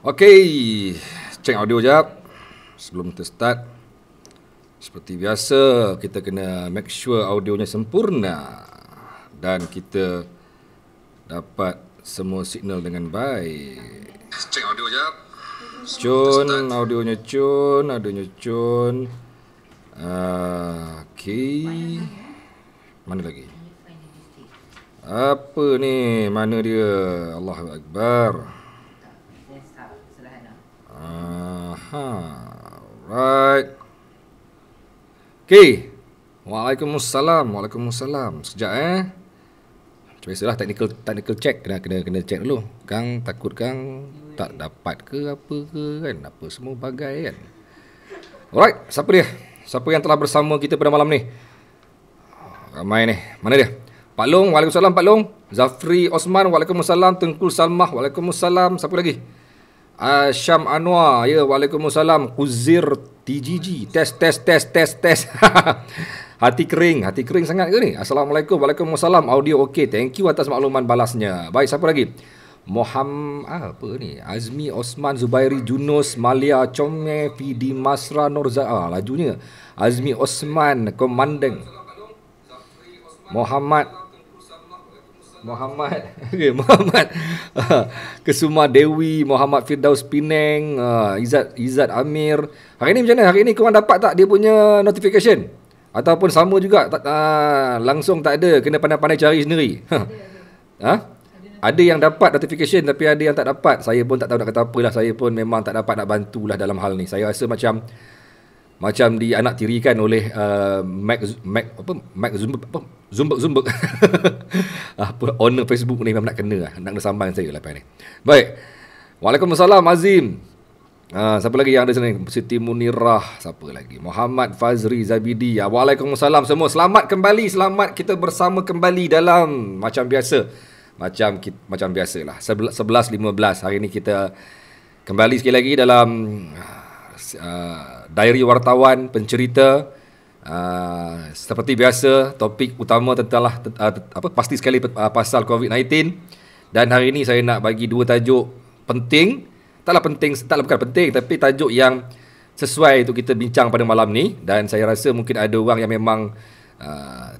Okey, cek audio jap sebelum kita start. Seperti biasa, kita kena make sure audionya sempurna dan kita dapat semua signal dengan baik. Cek audio jap. Audionya cun. Okey. Mana lagi? Apa ni? Mana dia? Allahu Akbar. Right. Okey. Waalaikumsalam. Sekejap macam biasalah technical check, kena check dulu. Kang takut Kang tak dapat ke apa ke kan? Apa semua bagai kan. Alright, siapa dia? Siapa yang telah bersama kita pada malam ni? Ramai ni. Mana dia? Pak Long, waalaikumsalam Pak Long. Zafri Osman, waalaikumsalam. Tengkul Salmah, waalaikumsalam. Siapa lagi? Syam Anwar, ya, waalaikumsalam. Uzir TGG, test. Hati kering sangat ke ni? Assalamualaikum, waalaikumsalam. Audio okey, thank you atas makluman balasnya. Baik, siapa lagi? Apa ni? Azmi Osman, Zubairi Junus, Malia Chome, Fidi Masra Nurza. Lajunya. Azmi Osman, Komandeng. Muhammad Kesuma Dewi, Muhammad Firdaus Pineng, Izzat Amir. Hari ni macam mana? Hari ni korang dapat tak dia punya notification? Ataupun sama juga langsung tak ada, kena pandai-pandai cari sendiri? Ada yang dapat notification tapi ada yang tak dapat. Saya pun tak tahu nak kata apalah. Saya pun memang tak dapat nak bantulah dalam hal ni. Saya rasa macam dianak tirikan oleh Mac Zumbek. Owner Facebook ni memang nak kena sambang saya lepas ni. Baik. Waalaikumsalam Azim. Siapa lagi yang ada sini? Siti Munirah. Siapa lagi? Muhammad Fazri Zabidi. Waalaikumsalam semua. Selamat kita bersama kembali dalam macam biasa. Macam biasalah. 11.15 hari ni kita kembali sekali lagi dalam diary wartawan pencerita. Seperti biasa, topik utama tentanglah pasti sekali pasal COVID-19. Dan hari ini saya nak bagi dua tajuk penting. Bukan penting, tapi tajuk yang sesuai untuk kita bincang pada malam ni. Dan saya rasa mungkin ada orang yang memang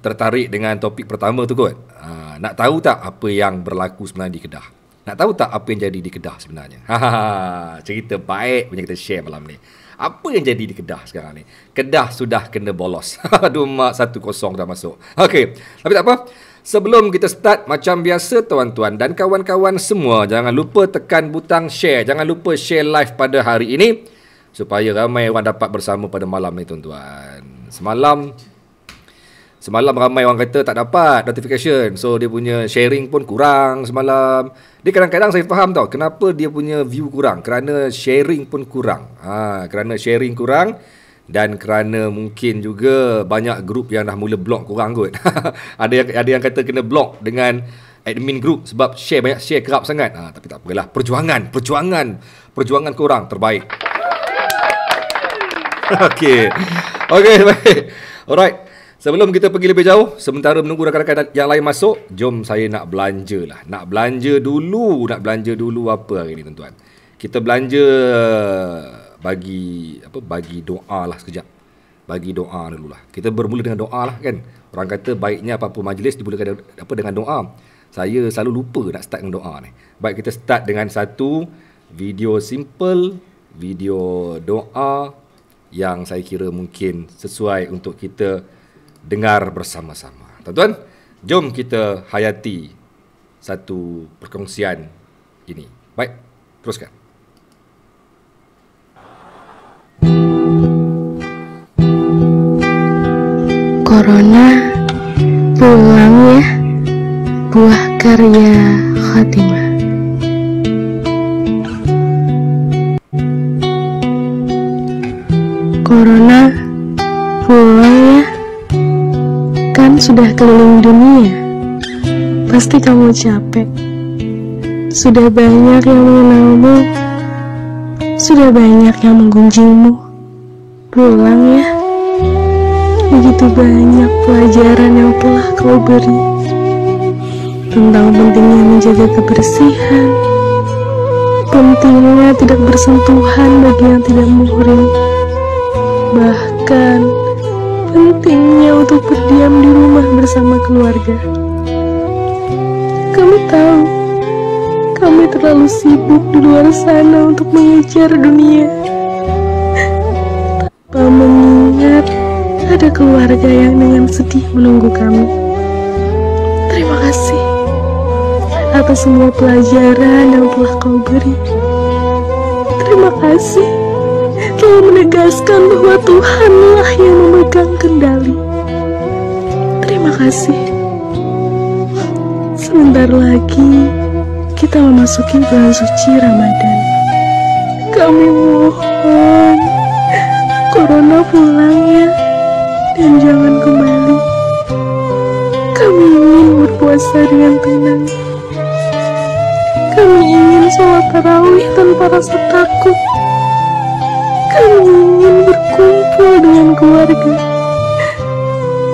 tertarik dengan topik pertama tu kot. Nak tahu tak apa yang berlaku sebenarnya di Kedah? Nak tahu tak apa yang jadi di Kedah sebenarnya? Cerita baik punya kita share malam ni. Apa yang jadi di Kedah sekarang ni? Kedah sudah kena bolos. 2-1-0 dah masuk. Okey, tapi tak apa. Sebelum kita start, macam biasa tuan-tuan dan kawan-kawan semua, jangan lupa tekan butang share. Jangan lupa share live pada hari ini supaya ramai orang dapat bersama pada malam ni tuan-tuan. Semalam ramai orang kata tak dapat notification. So dia punya sharing pun kurang semalam. Dia kadang-kadang saya faham tau kenapa dia punya view kurang. Kerana sharing pun kurang. Kerana sharing kurang dan kerana mungkin juga banyak grup yang dah mula block korang kot. Ada yang kata kena block dengan admin group sebab banyak share kerap sangat. Tapi tak apalah. Perjuangan korang terbaik. Okey, baik. Alright. Sebelum kita pergi lebih jauh, sementara menunggu rakan-rakan yang lain masuk, jom saya nak belanja lah. Nak belanja dulu apa hari ni tuan-tuan? Kita belanja bagi doa lah sekejap. Bagi doa dululah. Kita bermula dengan doa lah kan. Orang kata baiknya apa-apa majlis dimulakan dengan doa. Saya selalu lupa nak start dengan doa ni. Baik, kita start dengan satu video simple, video doa yang saya kira mungkin sesuai untuk kita dengar bersama-sama. Tuan-tuan, jom kita hayati satu perkongsian ini. Baik, teruskan. Corona, pulang ya, buah karya Khatimah. Corona, pulang ya. Kan sudah keliling dunia. Pasti kamu capek. Sudah banyak yang mengenalmu. Sudah banyak yang menggunjingmu. Pulang ya. Begitu banyak pelajaran yang telah kau beri tentang pentingnya menjaga kebersihan, Pentingnya tidak bersentuhan bagi yang tidak muhrim. Bahkan pentingnya untuk berdiam di rumah bersama keluarga. Kami tahu kami terlalu sibuk di luar sana untuk mengejar dunia, tanpa mengingat ada keluarga yang dengan sedih menunggu kami. Terima kasih atas semua pelajaran yang telah kau beri. Terima kasih telah menegaskan bahwa Tuhanlah yang memegang kendali. Terima kasih. Sebentar lagi kita memasuki bulan suci Ramadan. Kami mohon corona pulang ya, dan jangan kembali. Kami ingin berpuasa dengan tenang. Kami ingin sholat tarawih tanpa rasa takut. Kami ingin berkumpul dengan keluarga.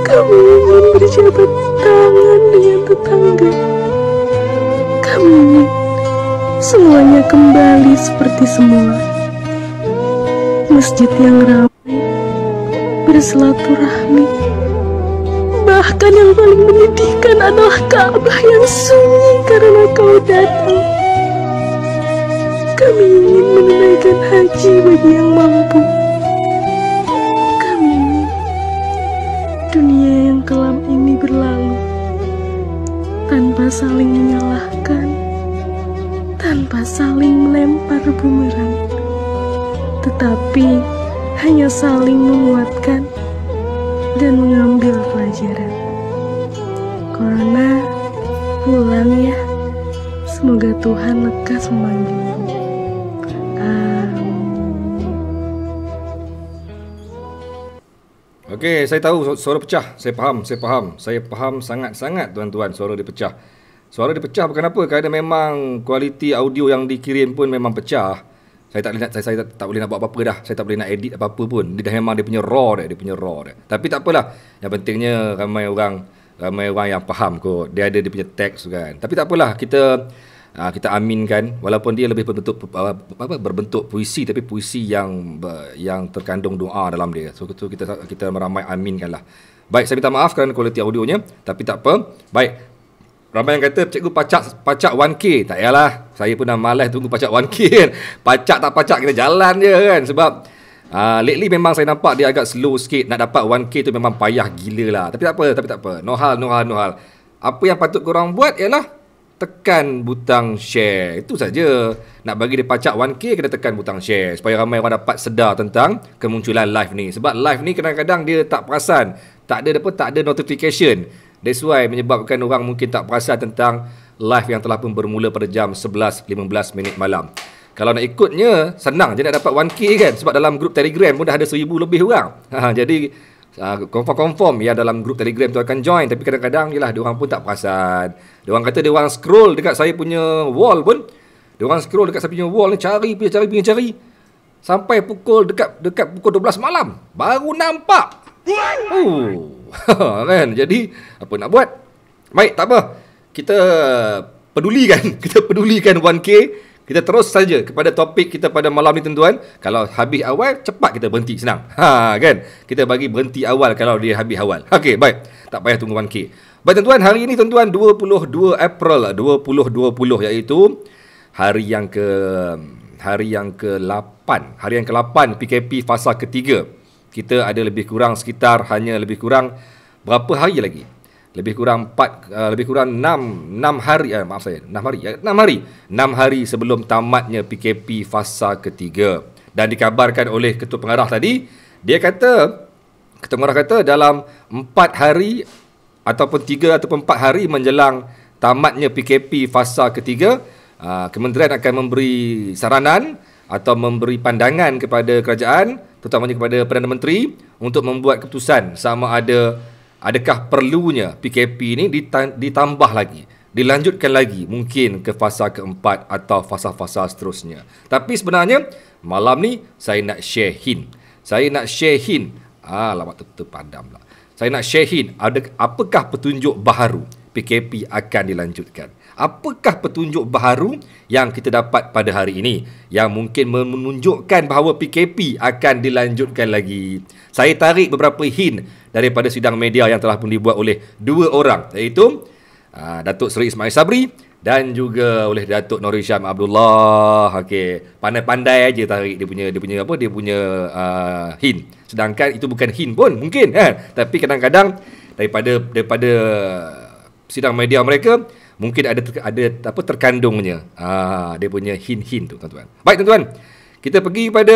Kami ingin berjabat tangan dengan tetangga. Kami ingin semuanya kembali seperti semula. Masjid yang ramai, bersilaturahmi. Bahkan yang paling menyedihkan adalah Ka'bah yang sunyi karena kau datang. Kami ingin menunaikan haji bagi yang mampu. Kami ingin dunia yang kelam ini berlalu tanpa saling menyalahkan, tanpa saling melempar bumerang, tetapi hanya saling menguatkan dan mengambil pelajaran. Corona, pulang ya. Semoga Tuhan lekas memanggilmu. Okey, saya tahu suara pecah. Saya faham. Saya faham sangat-sangat tuan-tuan suara dia pecah. Suara dia pecah bukan apa, kerana memang kualiti audio yang dikirim pun memang pecah. Saya tak boleh nak buat apa-apa dah. Saya tak boleh nak edit apa-apa pun. Dia dah memang dia punya raw dah. Tapi tak apalah. Yang pentingnya ramai orang yang faham kot. Dia ada dia punya teks kan. Tapi tak apalah, kita aminkan, walaupun dia lebih berbentuk puisi, tapi puisi yang terkandung doa dalam dia. So kita meramai aminkanlah. Baik, saya minta maaf kerana kualiti audionya, tapi tak apa. Baik. Ramai yang kata cikgu pacak 1K. Tak yalah, saya pun dah malas tunggu pacak 1K kan. Pacak tak pacak kita jalan je kan. Sebab lately memang saya nampak dia agak slow sikit. Nak dapat 1K tu memang payah gila lah. Tapi tak apa. No hal. Apa yang patut korang buat ialah tekan butang share. Itu saja. Nak bagi dia pacak 1K, kena tekan butang share supaya ramai orang dapat sedar tentang kemunculan live ni. Sebab live ni kadang-kadang dia tak perasan, tak ada notification. That's why menyebabkan orang mungkin tak perasan tentang live yang telah pun bermula pada jam 11.15 malam. Kalau nak ikutnya, senang je nak dapat 1K kan. Sebab dalam grup Telegram pun dah ada 1,000 lebih orang. Jadi confirm yang dalam grup Telegram tu akan join. Tapi kadang-kadang jelah diorang pun tak perasan. Diorang kata diorang scroll dekat saya punya wall pun. Diorang scroll dekat saya punya wall ni, cari. Sampai dekat pukul 12 malam baru nampak. Kan? Jadi apa nak buat? Baik, tak apa. Kita pedulikan 1K. Kita terus saja kepada topik kita pada malam ni tuan-tuan. Kalau habis awal, cepat kita berhenti, senang. Kan? Kita bagi berhenti awal kalau dia habis awal. Okey, baik. Tak payah tunggu 1K. Baik tuan-tuan, hari ini tuan-tuan 22 April 2020, iaitu hari yang ke-8, hari yang ke-8 PKP fasa ketiga. Kita ada lebih kurang berapa hari lagi? Lebih kurang 6 hari sebelum tamatnya PKP fasa ketiga. Dan dikabarkan oleh Ketua Pengarah tadi, Ketua Pengarah kata dalam 4 hari ataupun 3 ataupun 4 hari menjelang tamatnya PKP fasa ketiga, Kementerian akan memberi saranan atau memberi pandangan kepada kerajaan, terutamanya kepada Perdana Menteri, untuk membuat keputusan sama adakah perlunya PKP ini ditambah lagi, dilanjutkan lagi mungkin ke fasa keempat atau fasa-fasa seterusnya. Tapi sebenarnya malam ni saya nak share hint. Lawak terpadam lah. Saya nak share hint, apakah petunjuk baharu PKP akan dilanjutkan. apakah petunjuk baharu yang kita dapat pada hari ini yang mungkin menunjukkan bahawa PKP akan dilanjutkan lagi. Saya tarik beberapa hint daripada sidang media yang telah pun dibuat oleh dua orang, iaitu Datuk Seri Ismail Sabri dan juga oleh Datuk Nur Hisham Abdullah. Okey, pandai-pandai aja tarik dia punya hint. Sedangkan itu bukan hint pun mungkin kan. Tapi kadang-kadang daripada sidang media mereka mungkin ada terkandungnya dia punya hint-hint tu, tuan-tuan. Baik tuan-tuan, kita pergi pada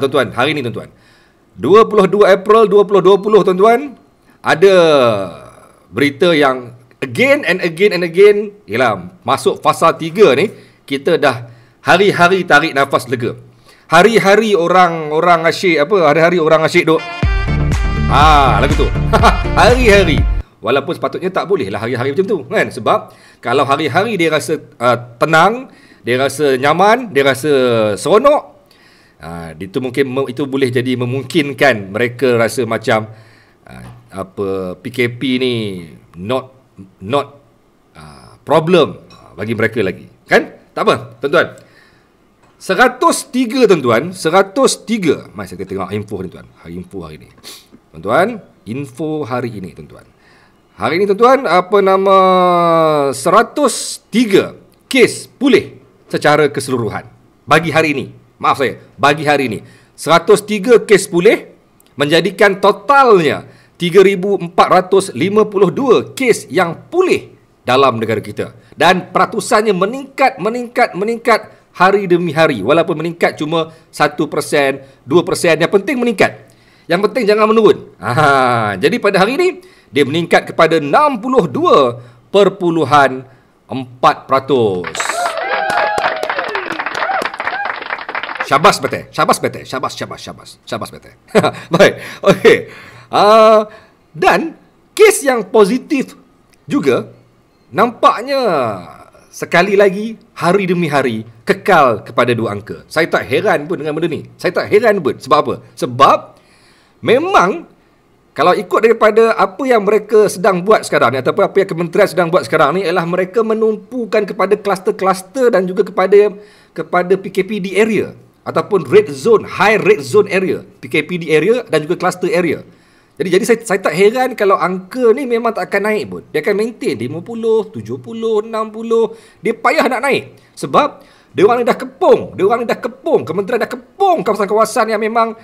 tuan-tuan, hari ni tuan-tuan, 22 April 2020 tuan-tuan, ada berita yang again and again ialah masuk fasa 3 ni, kita dah hari-hari tarik nafas lega. Hari-hari orang asyik hari-hari orang asyik duk lagu tu. Hari-hari. Walaupun sepatutnya tak boleh lah hari-hari macam tu kan. Sebab kalau hari-hari dia rasa tenang, dia rasa nyaman, dia rasa seronok, itu mungkin itu boleh jadi memungkinkan mereka rasa macam PKP ni not problem bagi mereka lagi. Kan? Tak apa, tuan-tuan. 103 tuan-tuan, 103. Mari saya tengok info ni tuan. Info hari ni. Tuan-tuan, info hari ini tuan-tuan. Hari ini tuan-tuan, 103 kes pulih secara keseluruhan. Bagi hari ini. Maaf saya, bagi hari ini. 103 kes pulih menjadikan totalnya 3,452 kes yang pulih dalam negara kita. Dan peratusannya meningkat hari demi hari. Walaupun meningkat cuma 1%, 2%. Yang penting meningkat. Yang penting jangan menurun. Jadi pada hari ini, dia meningkat kepada 62.4%. Syabas betul. Syabas betul. Baik. Okey. Dan kes yang positif juga nampaknya sekali lagi hari demi hari kekal kepada 2 angka. Saya tak heran pun dengan benda ni. Sebab apa? Sebab memang kalau ikut daripada apa yang mereka sedang buat sekarang ni, ataupun apa yang kementerian sedang buat sekarang ni, ialah mereka menumpukan kepada kluster-kluster dan juga kepada PKPD area ataupun red zone, high red zone area, PKPD area dan juga cluster area. Jadi saya tak heran kalau angka ni memang tak akan naik pun. Dia akan maintain 50, 70, 60. Dia payah nak naik sebab dia orang ni dah kepung, kementerian dah kepung kawasan-kawasan yang memang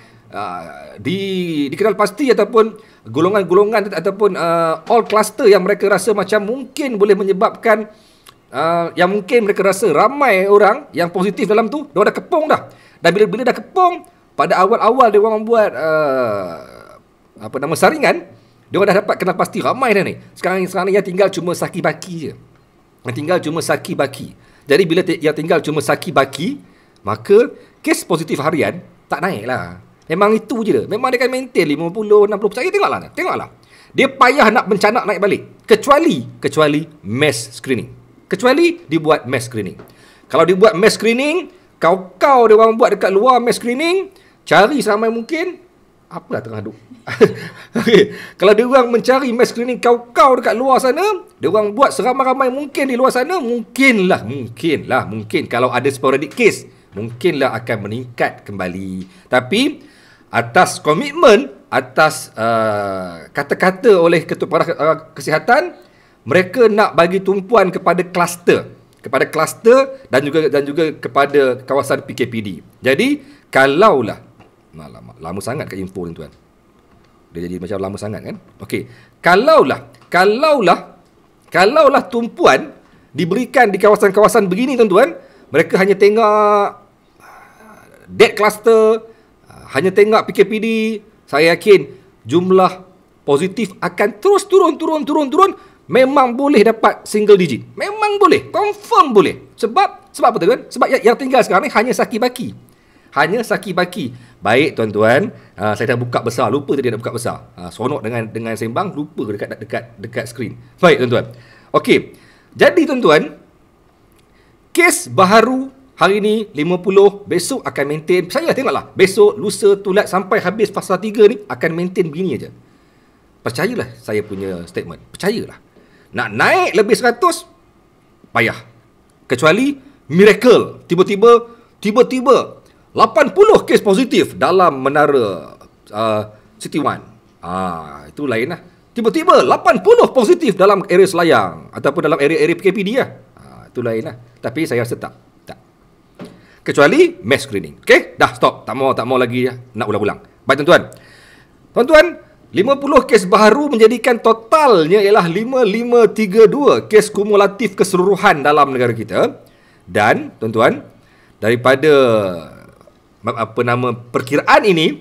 dikenal pasti ataupun golongan-golongan ataupun all cluster yang mereka rasa macam mungkin boleh menyebabkan yang mungkin mereka rasa ramai orang yang positif dalam tu, dia dah kepung dah. Dan bila dah kepung, pada awal-awal dia orang buat saringan, dia orang dah dapat kenal pasti ramai dah ni. Sekarang ni yang tinggal cuma saki-baki je. Jadi bila yang tinggal cuma saki-baki, maka kes positif harian tak naik lah. Memang itu je dia. Memang dia akan maintain 50, 60%. Tengoklah. Dia payah nak mencanak naik balik. Kecuali mass screening. Kecuali dibuat mass screening. Kalau dibuat mass screening, kau dia orang buat dekat luar mass screening, cari seramai mungkin. Apalah tengah duk. Okay. Kalau dia orang mencari mass screening kau dekat luar sana, dia orang buat seramai-ramai mungkin di luar sana, mungkin kalau ada sporadic case, mungkinlah akan meningkat kembali. Tapi atas komitmen, atas kata-kata oleh ketua kesihatan, mereka nak bagi tumpuan kepada kluster dan juga kepada kawasan PKPD. Jadi kalaulah lama sangat kat info ni tuan. Dia jadi macam lama sangat kan? Okey. Kalaulah tumpuan diberikan di kawasan-kawasan begini tuan-tuan, mereka hanya tengok dead cluster, hanya tengok PKPD, saya yakin jumlah positif akan terus turun. Memang boleh dapat single digit. Memang boleh. Confirm boleh. Sebab apa tuan? Sebab yang tinggal sekarang ni hanya saki-baki. Baik tuan-tuan, saya dah buka besar. Lupa tadi nak buka besar. Seronok dengan sembang, lupa dekat skrin. Baik tuan-tuan. Okey. Jadi tuan-tuan, kes baharu hari ni 50, besok akan maintain. Saya tengoklah, besok, lusa, tulat sampai habis fasa 3 ni akan maintain begini aja. Percayalah saya punya statement. Percayalah. Nak naik lebih 100, payah. Kecuali miracle, tiba-tiba 80 kes positif dalam menara City One. Itu lain lah. Tiba-tiba 80 positif dalam area Selayang ataupun dalam area-area PKPD lah. Itu lain lah. Tapi saya rasa tak. Kecuali mass screening. Okey, dah stop. Tak mau lagi nak ulang-ulang. Baik tuan-tuan. Tuan-tuan, 50 kes baharu menjadikan totalnya ialah 5532 kes kumulatif keseluruhan dalam negara kita. Dan tuan-tuan, daripada perkiraan ini,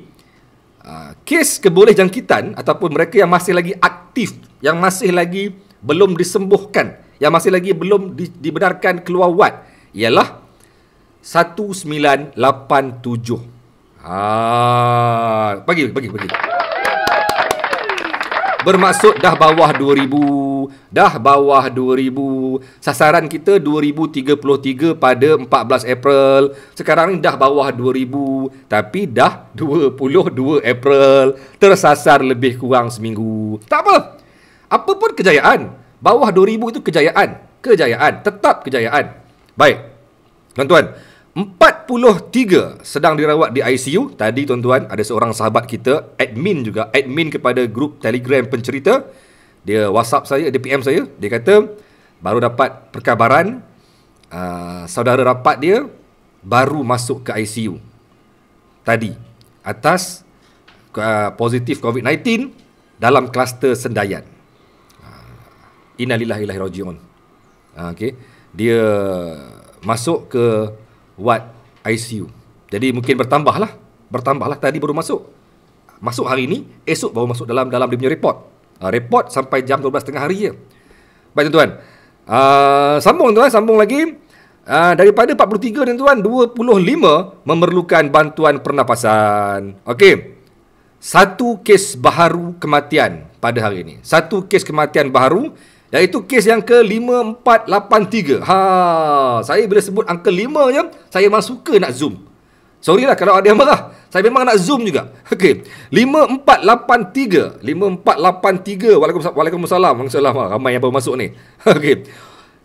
kes kebolehjangkitan ataupun mereka yang masih lagi aktif, yang masih lagi belum disembuhkan, yang masih lagi belum dibenarkan keluar wad ialah 1987. Bagi. Bermaksud dah bawah 2000. Sasaran kita 2033 pada 14 April. Sekarang ni dah bawah 2000, tapi dah 22 April. Tersasar lebih kurang seminggu. Tak apa. Apa pun kejayaan. Bawah 2000 itu kejayaan. Tetap kejayaan. Baik. Tuan-tuan, 43 sedang dirawat di ICU. Tadi tuan-tuan, ada seorang sahabat kita, admin kepada grup Telegram pencerita. Dia WhatsApp saya, dia PM saya. Dia kata baru dapat perkabaran saudara rapat dia baru masuk ke ICU tadi atas positif COVID-19 dalam kluster Sendayan. Innalillahi wa inna ilaihi raji'un. Okey, dia masuk ke ward ICU. Jadi mungkin bertambahlah. Tadi baru masuk hari ni, esok baru masuk dalam dia punya report. Report sampai jam 12.30 hari je. Baik tuan-tuan. Sambung lagi. Daripada 43 tuan-tuan, 25 memerlukan bantuan pernafasan. Okey. Satu kes baharu kematian pada hari ini. Satu kes kematian baharu, iaitu kes yang ke-5483. Saya bila sebut angka 5 je, saya memang suka nak zoom. Sorry lah kalau ada yang marah. Saya memang nak zoom juga. Okey. 5483. Waalaikumsalam. Ramai yang baru masuk ni. Okey.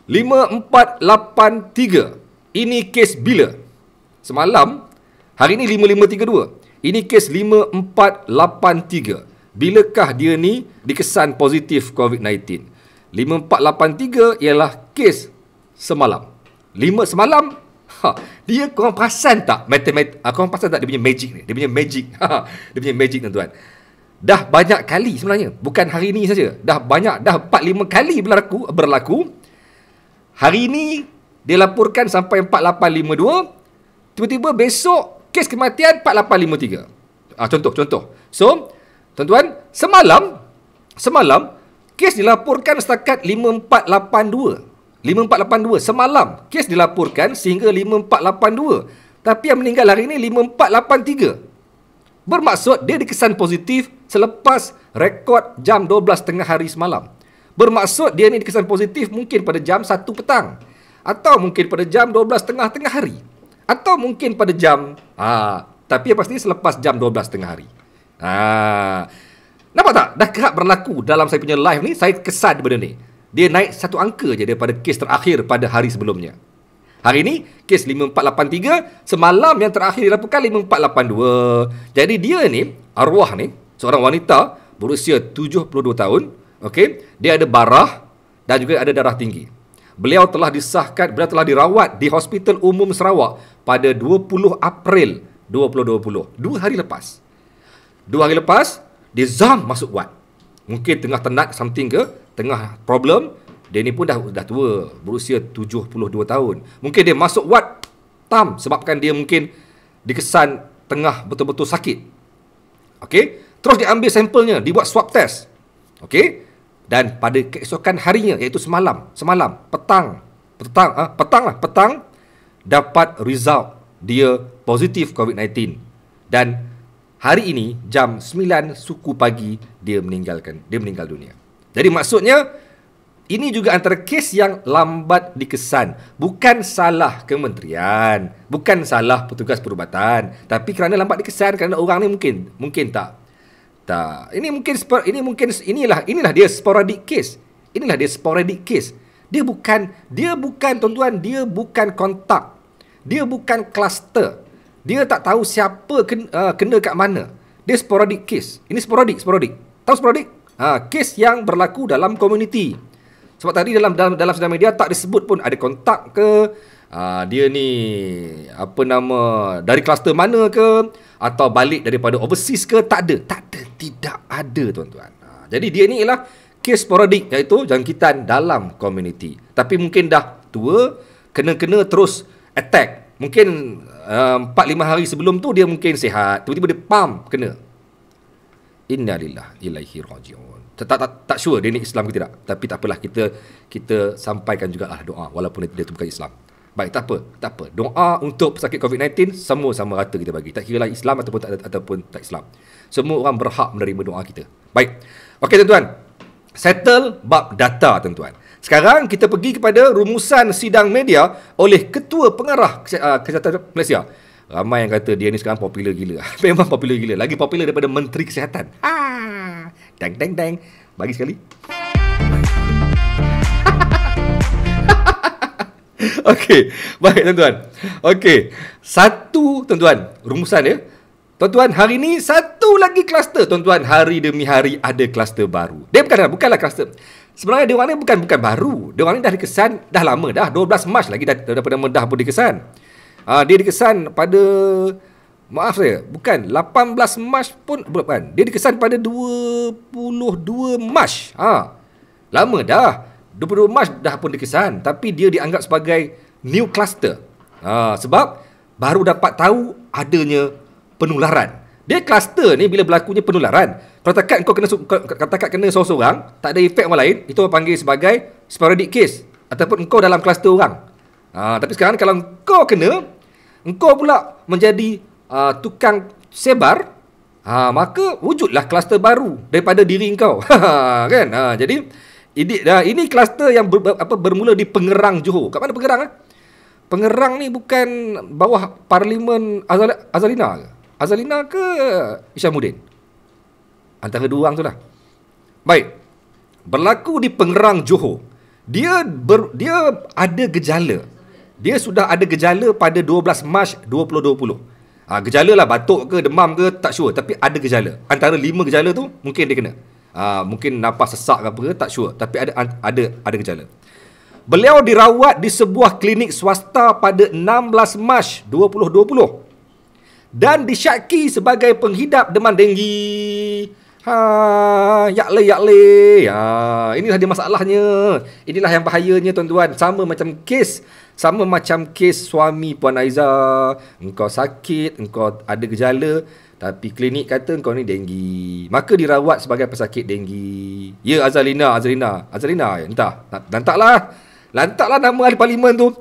5483. Ini kes bila? Semalam. Hari ni 5532. Ini kes 5483. Bilakah dia ni dikesan positif COVID-19? 5483 ialah kes semalam. 5 semalam. Dia korang perasan tak korang perasan tak dia punya magic ni? Dia punya magic. Dia punya magic tuan-tuan. Dah banyak kali sebenarnya. Bukan hari ni saja. Dah 4-5 kali berlaku. Hari ni dia laporkan sampai 4852. Tiba-tiba besok kes kematian 4853. Contoh. So, tuan-tuan, semalam kes dilaporkan setakat 5482. 5482 semalam kes dilaporkan sehingga 5482. Tapi yang meninggal hari ini 5483. Bermaksud dia dikesan positif selepas rekod jam 12.30 hari semalam. Bermaksud dia ni dikesan positif mungkin pada jam 1 petang, atau mungkin pada jam 12.30 tengah hari, atau mungkin pada jam tapi yang pasti selepas jam 12.30 hari. Nampak tak? Dah kerap berlaku dalam saya punya live ni. Saya kesan benda ni. Dia naik satu angka je daripada kes terakhir pada hari sebelumnya. Hari ni, kes 5483. Semalam yang terakhir dilaporkan 5482. Jadi dia ni, arwah ni, seorang wanita berusia 72 tahun. Okay? Dia ada barah dan juga ada darah tinggi. Beliau telah dirawat di Hospital Umum Sarawak pada 20 April 2020. 2 hari lepas. Dia zam masuk wad. Mungkin tengah tenat something ke, tengah problem. Dia ni pun dah tua, berusia 72 tahun. Mungkin dia masuk wad sebabkan dia mungkin dikesan tengah betul-betul sakit. Okey, terus diambil sampelnya, dibuat swab test. Okey, dan pada keesokan harinya, iaitu semalam petang dapat result dia positif COVID-19. Dan hari ini jam 9 suku pagi dia meninggal dunia. Jadi maksudnya ini juga antara kes yang lambat dikesan. Bukan salah kementerian, bukan salah petugas perubatan, tapi kerana lambat dikesan kerana orang ni mungkin tak. Inilah dia sporadic case. Dia bukan tuan-tuan, dia bukan kontak. Dia bukan kluster. Dia tak tahu siapa kena kat mana. Dia sporadic case. Ini sporadik. Tahu sporadik? Kes yang berlaku dalam komuniti. Sebab tadi dalam sosial media tak disebut pun ada kontak ke, dia ni dari kluster mana ke, atau balik daripada overseas ke, tidak ada tuan-tuan. Jadi dia ni ialah kes sporadik, iaitu jangkitan dalam komuniti. Tapi mungkin dah tua, kena terus attack. Mungkin 4-5 hari sebelum tu dia mungkin sihat, tiba-tiba dia kena. Innalillahi ilaihi raji'un. Tak sure dia ni Islam ke tidak. Tapi tak apalah, kita sampaikan jugalah doa walaupun dia tu bukan Islam. Baik, tak apa. Doa untuk pesakit COVID-19 semua sama rata kita bagi. Tak kira lah Islam ataupun tak Islam. Semua orang berhak menerima doa kita. Baik. Okey tuan-tuan. Settle bab data tuan-tuan. Sekarang kita pergi kepada rumusan sidang media oleh Ketua Pengarah Kesihatan Malaysia. Ramai yang kata dia ni sekarang popular gila. Memang popular gila. Lagi popular daripada Menteri Kesihatan. Dang. Bagi sekali. Okey, baik tuan-tuan. Okey, satu tuan-tuan, rumusan dia. Tuan-tuan, hari ni satu lagi kluster. Tuan-tuan, hari demi hari ada kluster baru. Dia bukanlah kluster. Sebenarnya dia orang ni bukan baru. Dia orang ni dah dikesan dah lama dah. 12 Mac lagi daripada Medah pun dikesan. Dia dikesan pada, maaf saya, bukan 18 Mac pun bukan. Dia dikesan pada 22 Mac. Lama dah. 22 Mac dah pun dikesan, tapi dia dianggap sebagai new cluster. Sebab baru dapat tahu adanya penularan. Dia cluster ni bila berlakunya penularan. Kalau katakan kena seorang-seorang, tak ada efek orang lain, itu orang panggil sebagai sporadic case ataupun engkau dalam kluster orang. Tapi sekarang kalau engkau kena, engkau pula menjadi tukang sebar, maka wujudlah kluster baru daripada diri engkau. Kan? Jadi ini kluster yang bermula di Pengerang, Johor. Kat mana Pengerang? Pengerang ni bukan bawah Parlimen Azalina ke? Azalina ke Isyamuddin? Antara dua orang tu lah. Baik. Berlaku di Pengerang, Johor. Dia ada gejala. Dia sudah ada gejala pada 12 Mac 2020. Gejala lah, batuk ke, demam ke, tak sure. Tapi ada gejala. Antara 5 gejala tu, mungkin dia kena. Mungkin napas sesak ke apa ke, tak sure. Tapi ada gejala. Beliau dirawat di sebuah klinik swasta pada 16 Mac 2020 dan disyaki sebagai penghidap demam denggi. Yakle. Inilah dia masalahnya. Inilah yang bahayanya tuan-tuan. Sama macam kes suami Puan Aiza. Engkau sakit, engkau ada gejala, tapi klinik kata engkau ni denggi, maka dirawat sebagai pesakit denggi. Ya, Azalina, entah. Lantaklah nama ahli parlimen tu.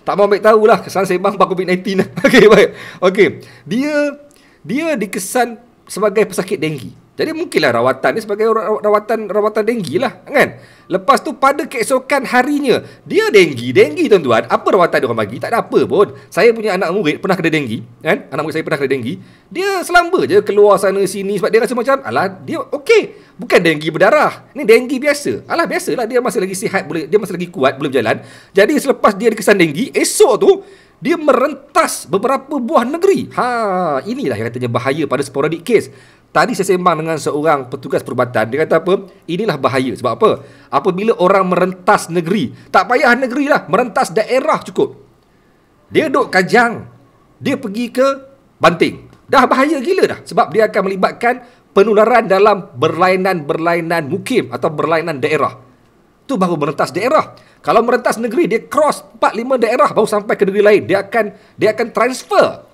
Tak mau ambil tahulah, kesan sembang COVID-19. Okey, baik. Okey. Dia dikesan sebagai pesakit denggi. Jadi mungkinlah rawatan ni sebagai rawatan denggi lah, kan? Lepas tu pada keesokan harinya dia denggi tuan-tuan. Apa rawatan dia orang bagi? Tak ada apa pun. Saya punya anak murid pernah kena denggi, kan? Anak murid saya pernah kena denggi. Dia selamba je keluar sana sini sebab dia rasa macam dia okey. Bukan denggi berdarah. Ni denggi biasa. Biasalah, dia masih lagi sihat, dia masih lagi kuat, boleh berjalan. Jadi selepas dia dikesan denggi, esok tu dia merentas beberapa buah negeri. Inilah yang katanya bahaya pada sporadic case. Tadi saya sembang dengan seorang petugas perubatan. Dia kata apa? Inilah bahaya. Sebab apa? Apabila orang merentas negeri, tak payah negeri lah, merentas daerah cukup. Dia duduk Kajang, dia pergi ke Banting, dah bahaya gila dah. Sebab dia akan melibatkan penularan dalam berlainan mukim atau berlainan daerah. Itu baru merentas daerah. Kalau merentas negeri, dia cross 4-5 daerah baru sampai ke negeri lain. Dia akan transfer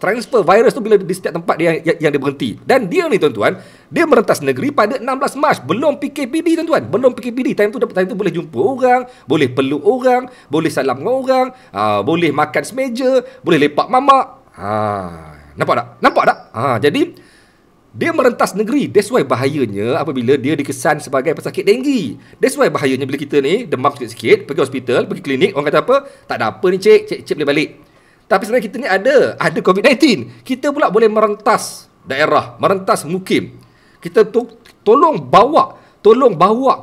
virus tu bila di setiap tempat dia yang dia berhenti. Dan dia ni tuan-tuan, dia merentas negeri pada 16 Mac, belum PKPD tuan-tuan, belum PKPD. Time tu boleh jumpa orang, boleh peluk orang, boleh salam dengan orang, boleh makan semeja, boleh lepak mamak. Nampak tak? Jadi dia merentas negeri. That's why bahayanya apabila dia dikesan sebagai pesakit denggi. That's why bahayanya bila kita ni demam sikit-sikit, pergi hospital, pergi klinik, orang kata apa? Tak ada apa ni cik boleh balik. Tapi sebenarnya kita ni ada COVID-19. Kita pula boleh merentas daerah, merentas mukim. Kita tolong bawa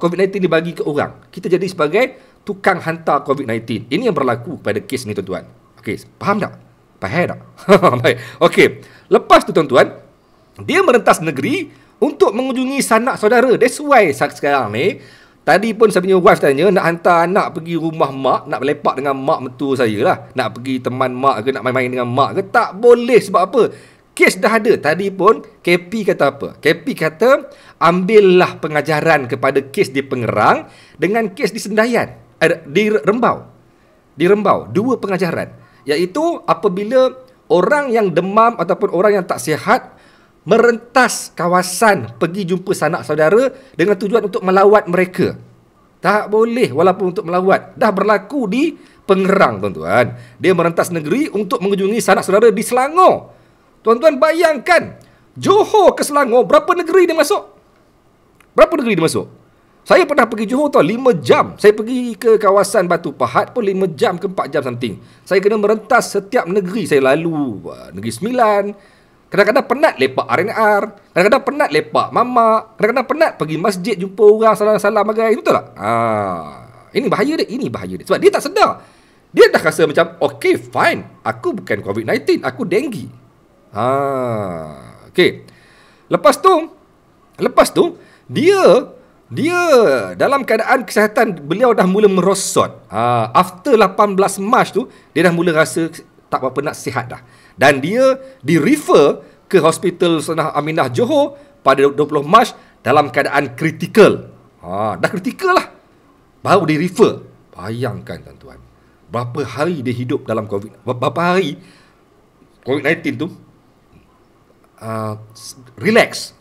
COVID-19 ni bagi ke orang. Kita jadi sebagai tukang hantar COVID-19. Ini yang berlaku pada kes ni tuan-tuan. Okey, faham tak? Faham tak? Baik. Okey. Lepas tu tuan-tuan, dia merentas negeri untuk mengunjungi sanak saudara. That's why sekarang ni, tadi pun saya punya wife tanya, nak hantar anak pergi rumah mak, nak lepak dengan mak mentua saya lah. Nak pergi teman mak ke, nak main-main dengan mak ke, tak boleh. Sebab apa? Kes dah ada. Tadi pun KP kata apa? KP kata, ambillah pengajaran kepada kes di Pengerang dengan kes di Sendayan. Di Rembau. Di Rembau. Dua pengajaran. Iaitu apabila orang yang demam ataupun orang yang tak sihat merentas kawasan pergi jumpa sanak saudara dengan tujuan untuk melawat mereka. Tak boleh walaupun untuk melawat. Dah berlaku di Pengerang, tuan-tuan. Dia merentas negeri untuk mengunjungi sanak saudara di Selangor. Tuan-tuan bayangkan, Johor ke Selangor, berapa negeri dia masuk? Berapa negeri dia masuk? Saya pernah pergi Johor tau, 5 jam. Saya pergi ke kawasan Batu Pahat pun 5 jam ke 4 jam something. Saya kena merentas setiap negeri. Saya lalu Negeri Sembilan. Kadang-kadang penat lepak RNR. Kadang-kadang penat lepak Mamak. Kadang-kadang penat pergi masjid jumpa orang salam-salam bagai. Betul tak? Ini bahaya dia. Ini bahaya dia. Sebab dia tak sedar. Dia dah rasa macam, okay, fine. Aku bukan COVID-19. Aku denggi. Okay. Lepas tu dia dalam keadaan kesihatan beliau dah mula merosot. After 18 Mac tu dia dah mula rasa tak berapa nak sihat dah. Dan dia di-refer ke Hospital Sultanah Aminah Johor pada 20 Mac dalam keadaan kritikal. Dah kritikal lah. Baru di-refer. Bayangkan tuan-tuan. Berapa hari dia hidup dalam berapa hari COVID-19 tu relax,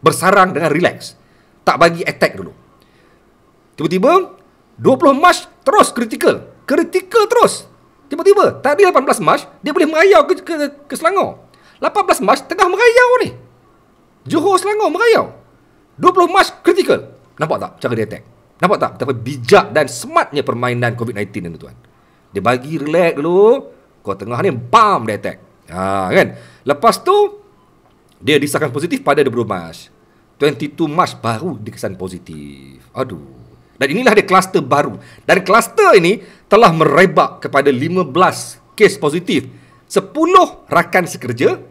bersarang dengan relax, tak bagi attack dulu. Tiba-tiba 20 Mac terus kritikal terus. Tiba-tiba tadi 18 Mac dia boleh merayau ke Selangor. 18 Mac tengah merayau ni, Johor Selangor merayau. 20 Mac kritikal. Nampak tak cara dia attack? Nampak tak betapa bijak dan smartnya permainan COVID-19 ni tuan. Dia bagi relax dulu, kau tengah ni bam dia attack. Kan? Lepas tu dia disahkan positif pada 20 Mac. 22 Mac baru dikesan positif. Aduh. Dan inilah dia kluster baru. Dan kluster ini telah merebak kepada 15 kes positif. 10 rakan sekerja.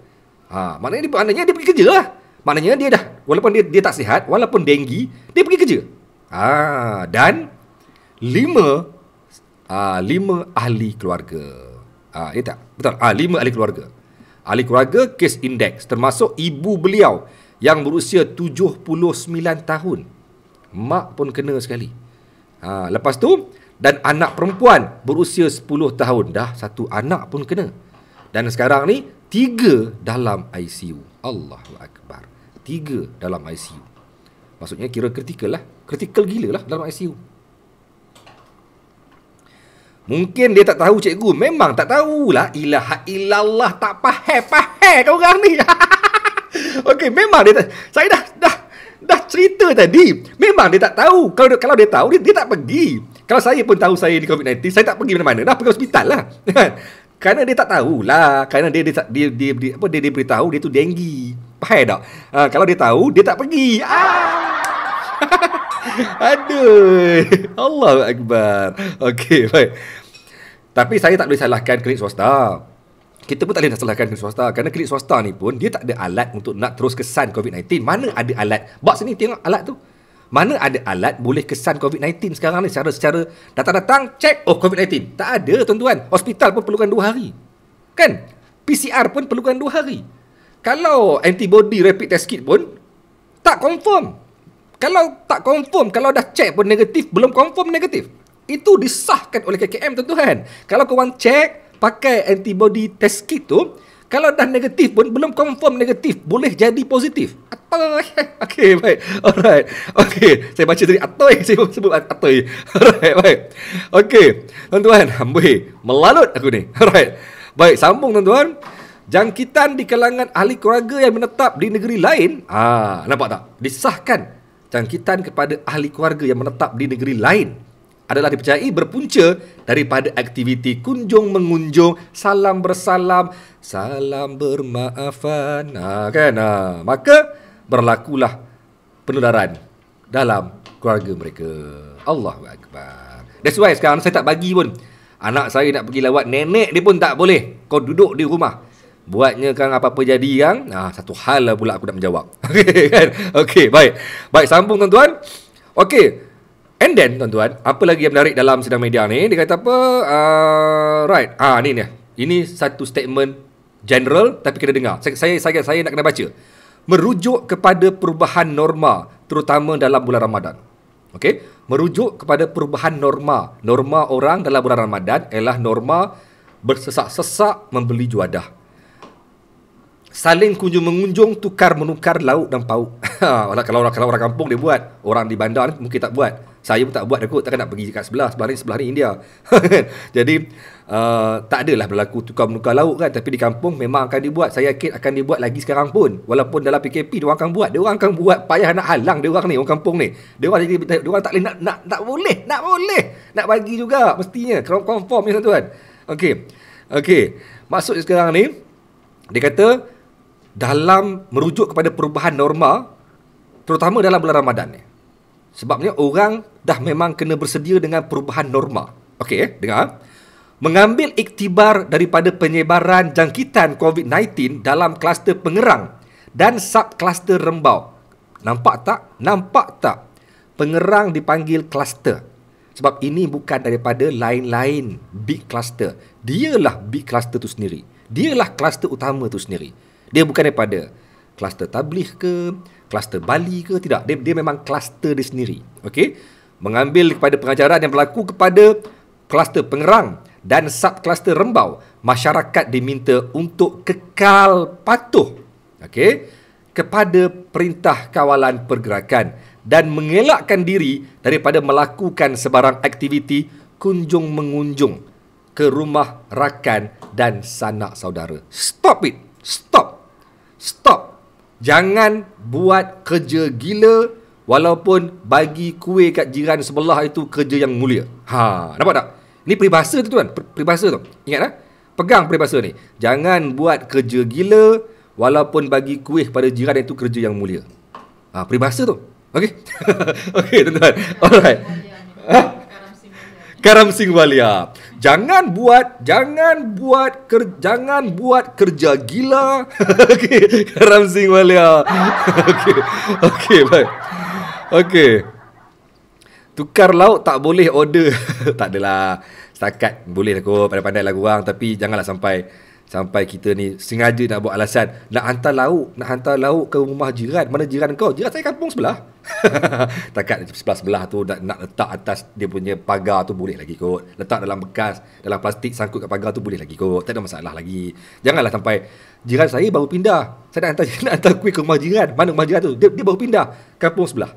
Maknanya dia pergi kerja lah. Maknanya dia dah, walaupun dia tak sihat, walaupun denggi, dia pergi kerja. Dan 5 ahli keluarga. Tak? Betul. 5 ahli keluarga. Ahli keluarga kes indeks, termasuk ibu beliau yang berusia 79 tahun. Mak pun kena sekali. Lepas tu, dan anak perempuan berusia 10 tahun. Dah satu anak pun kena. Dan sekarang ni 3 dalam ICU. Allahu Akbar. 3 dalam ICU. Maksudnya kira kritikal lah. Kritikal gila lah dalam ICU. Mungkin dia tak tahu cikgu. Memang tak tahulah. Ilaha illallah. Tak faham kau orang ni. Okey, memang dia tak. Saya dah cerita tadi. Memang dia tak tahu. Kalau dia tahu, dia tak pergi. Kalau saya pun tahu saya di COVID-19, saya tak pergi mana-mana. Dah pergi hospital lah. Kerana dia tak tahulah. Kerana dia beritahu dia tu denggi. Faham tak? Kalau dia tahu, dia tak pergi. Aduh. Allahu Akbar. Okey, baik. Tapi saya tak boleh salahkan klinik swasta. Kita pun tak boleh salahkan klinik swasta. Kerana klinik swasta ni pun, dia tak ada alat untuk nak terus kesan COVID-19. Mana ada alat? Bak sini tengok alat tu. Mana ada alat boleh kesan COVID-19 sekarang ni secara datang-datang, cek, oh COVID-19. Tak ada tuan-tuan. Hospital pun perlukan 2 hari. Kan? PCR pun perlukan 2 hari. Kalau antibody rapid test kit pun, tak confirm. Kalau tak confirm, kalau dah cek pun negatif, belum confirm negatif. Itu disahkan oleh KKM tuan-tuan. Kalau korang cek pakai antibody test kit tu, kalau dah negatif pun belum confirm negatif, boleh jadi positif. Atoy. Okey, baik. Alright. Okey, saya baca tadi atoy, saya sebut atoy. Alright, baik. Okey, tuan-tuan, amboi, melalut aku ni. Alright. Baik, sambung tuan-tuan. Jangkitan di kalangan ahli keluarga yang menetap di negeri lain. Nampak tak? Disahkan jangkitan kepada ahli keluarga yang menetap di negeri lain adalah dipercayai berpunca daripada aktiviti kunjung-mengunjung, salam bersalam, salam bermaafan. Kan? Maka berlakulah penularan dalam keluarga mereka. Allahu Akbar. That's why sekarang saya tak bagi pun. Anak saya nak pergi lawat nenek dia pun tak boleh. Kau duduk di rumah. Buatnya kan apa-apa jadi kan. Satu hal lah pula aku nak menjawab. Okey kan? Okey, baik. Baik, sambung tuan-tuan. Okey. And then tuan-tuan, apa lagi yang menarik dalam sidang media ni? Dia kata apa? Right. Ni ni. Ini satu statement general tapi kena dengar. Saya nak kena baca. Merujuk kepada perubahan norma terutama dalam bulan Ramadan. Okey, merujuk kepada perubahan norma. Norma orang dalam bulan Ramadan ialah norma bersesak-sesak membeli juadah. Saling kunjung-mengunjung, tukar-menukar lauk dan pauk. Kalau orang kampung dia buat, orang di bandar ni mungkin tak buat. Saya pun tak buat aku, takkan nak pergi kat sebelah ni India. Jadi tak adalah berlaku tukar-menukar lauk kan, tapi di kampung memang akan dibuat. Saya yakin akan dibuat lagi sekarang pun. Walaupun dalam PKP dia orang akan buat. Dia orang akan buat, payah nak halang dia orang ni, orang kampung ni. Dia orang tak boleh nak boleh nak bagi juga mestinya. Confirm ni tuan-tuan. Okey. Maksud sekarang ni dia kata dalam merujuk kepada perubahan norma terutama dalam bulan Ramadan ni. Sebabnya orang dah memang kena bersedia dengan perubahan norma. Okey, dengar. Mengambil iktibar daripada penyebaran jangkitan COVID-19 dalam kluster Pengerang dan subkluster Rembau. Nampak tak? Pengerang dipanggil kluster. Sebab ini bukan daripada lain-lain big cluster. Dialah big cluster tu sendiri. Dialah kluster utama tu sendiri. Dia bukan daripada kluster tabligh ke, kluster Bali ke, tidak. Dia memang kluster dia sendiri. Okey? Mengambil kepada pengajaran yang berlaku kepada kluster Pengerang dan subkluster Rembau, masyarakat diminta untuk kekal patuh, okey, kepada perintah kawalan pergerakan dan mengelakkan diri daripada melakukan sebarang aktiviti kunjung mengunjung ke rumah rakan dan sanak saudara. Stop it. Stop. Jangan buat kerja gila walaupun bagi kuih kat jiran sebelah itu kerja yang mulia. Nampak tak? Ini peribahasa tu tuan. Peribahasa tu. Ingat pegang peribahasa ni. Jangan buat kerja gila walaupun bagi kuih pada jiran itu kerja yang mulia. Peribahasa tu. Okey. Okey tuan-tuan. Alright. Karam Singh Walia. Jangan buat kerja gila. Okey, Karam Singh Walia. Okey, baik. Okey. Tukar lauk tak boleh order. Tak adalah. Setakat boleh kot, pandai-pandai lah korang, tapi janganlah sampai kita ni sengaja nak buat alasan nak hantar lauk ke rumah jiran. Mana jiran kau? Jiran saya kampung sebelah. Takat sebelah tu nak letak atas dia punya pagar tu boleh lagi kot. Letak dalam bekas, dalam plastik sangkut kat pagar tu boleh lagi kot. Tak ada masalah lagi. Janganlah sampai jiran saya baru pindah. Saya nak hantar kuih ke rumah jiran. Mana rumah jiran tu? Dia baru pindah kampung sebelah.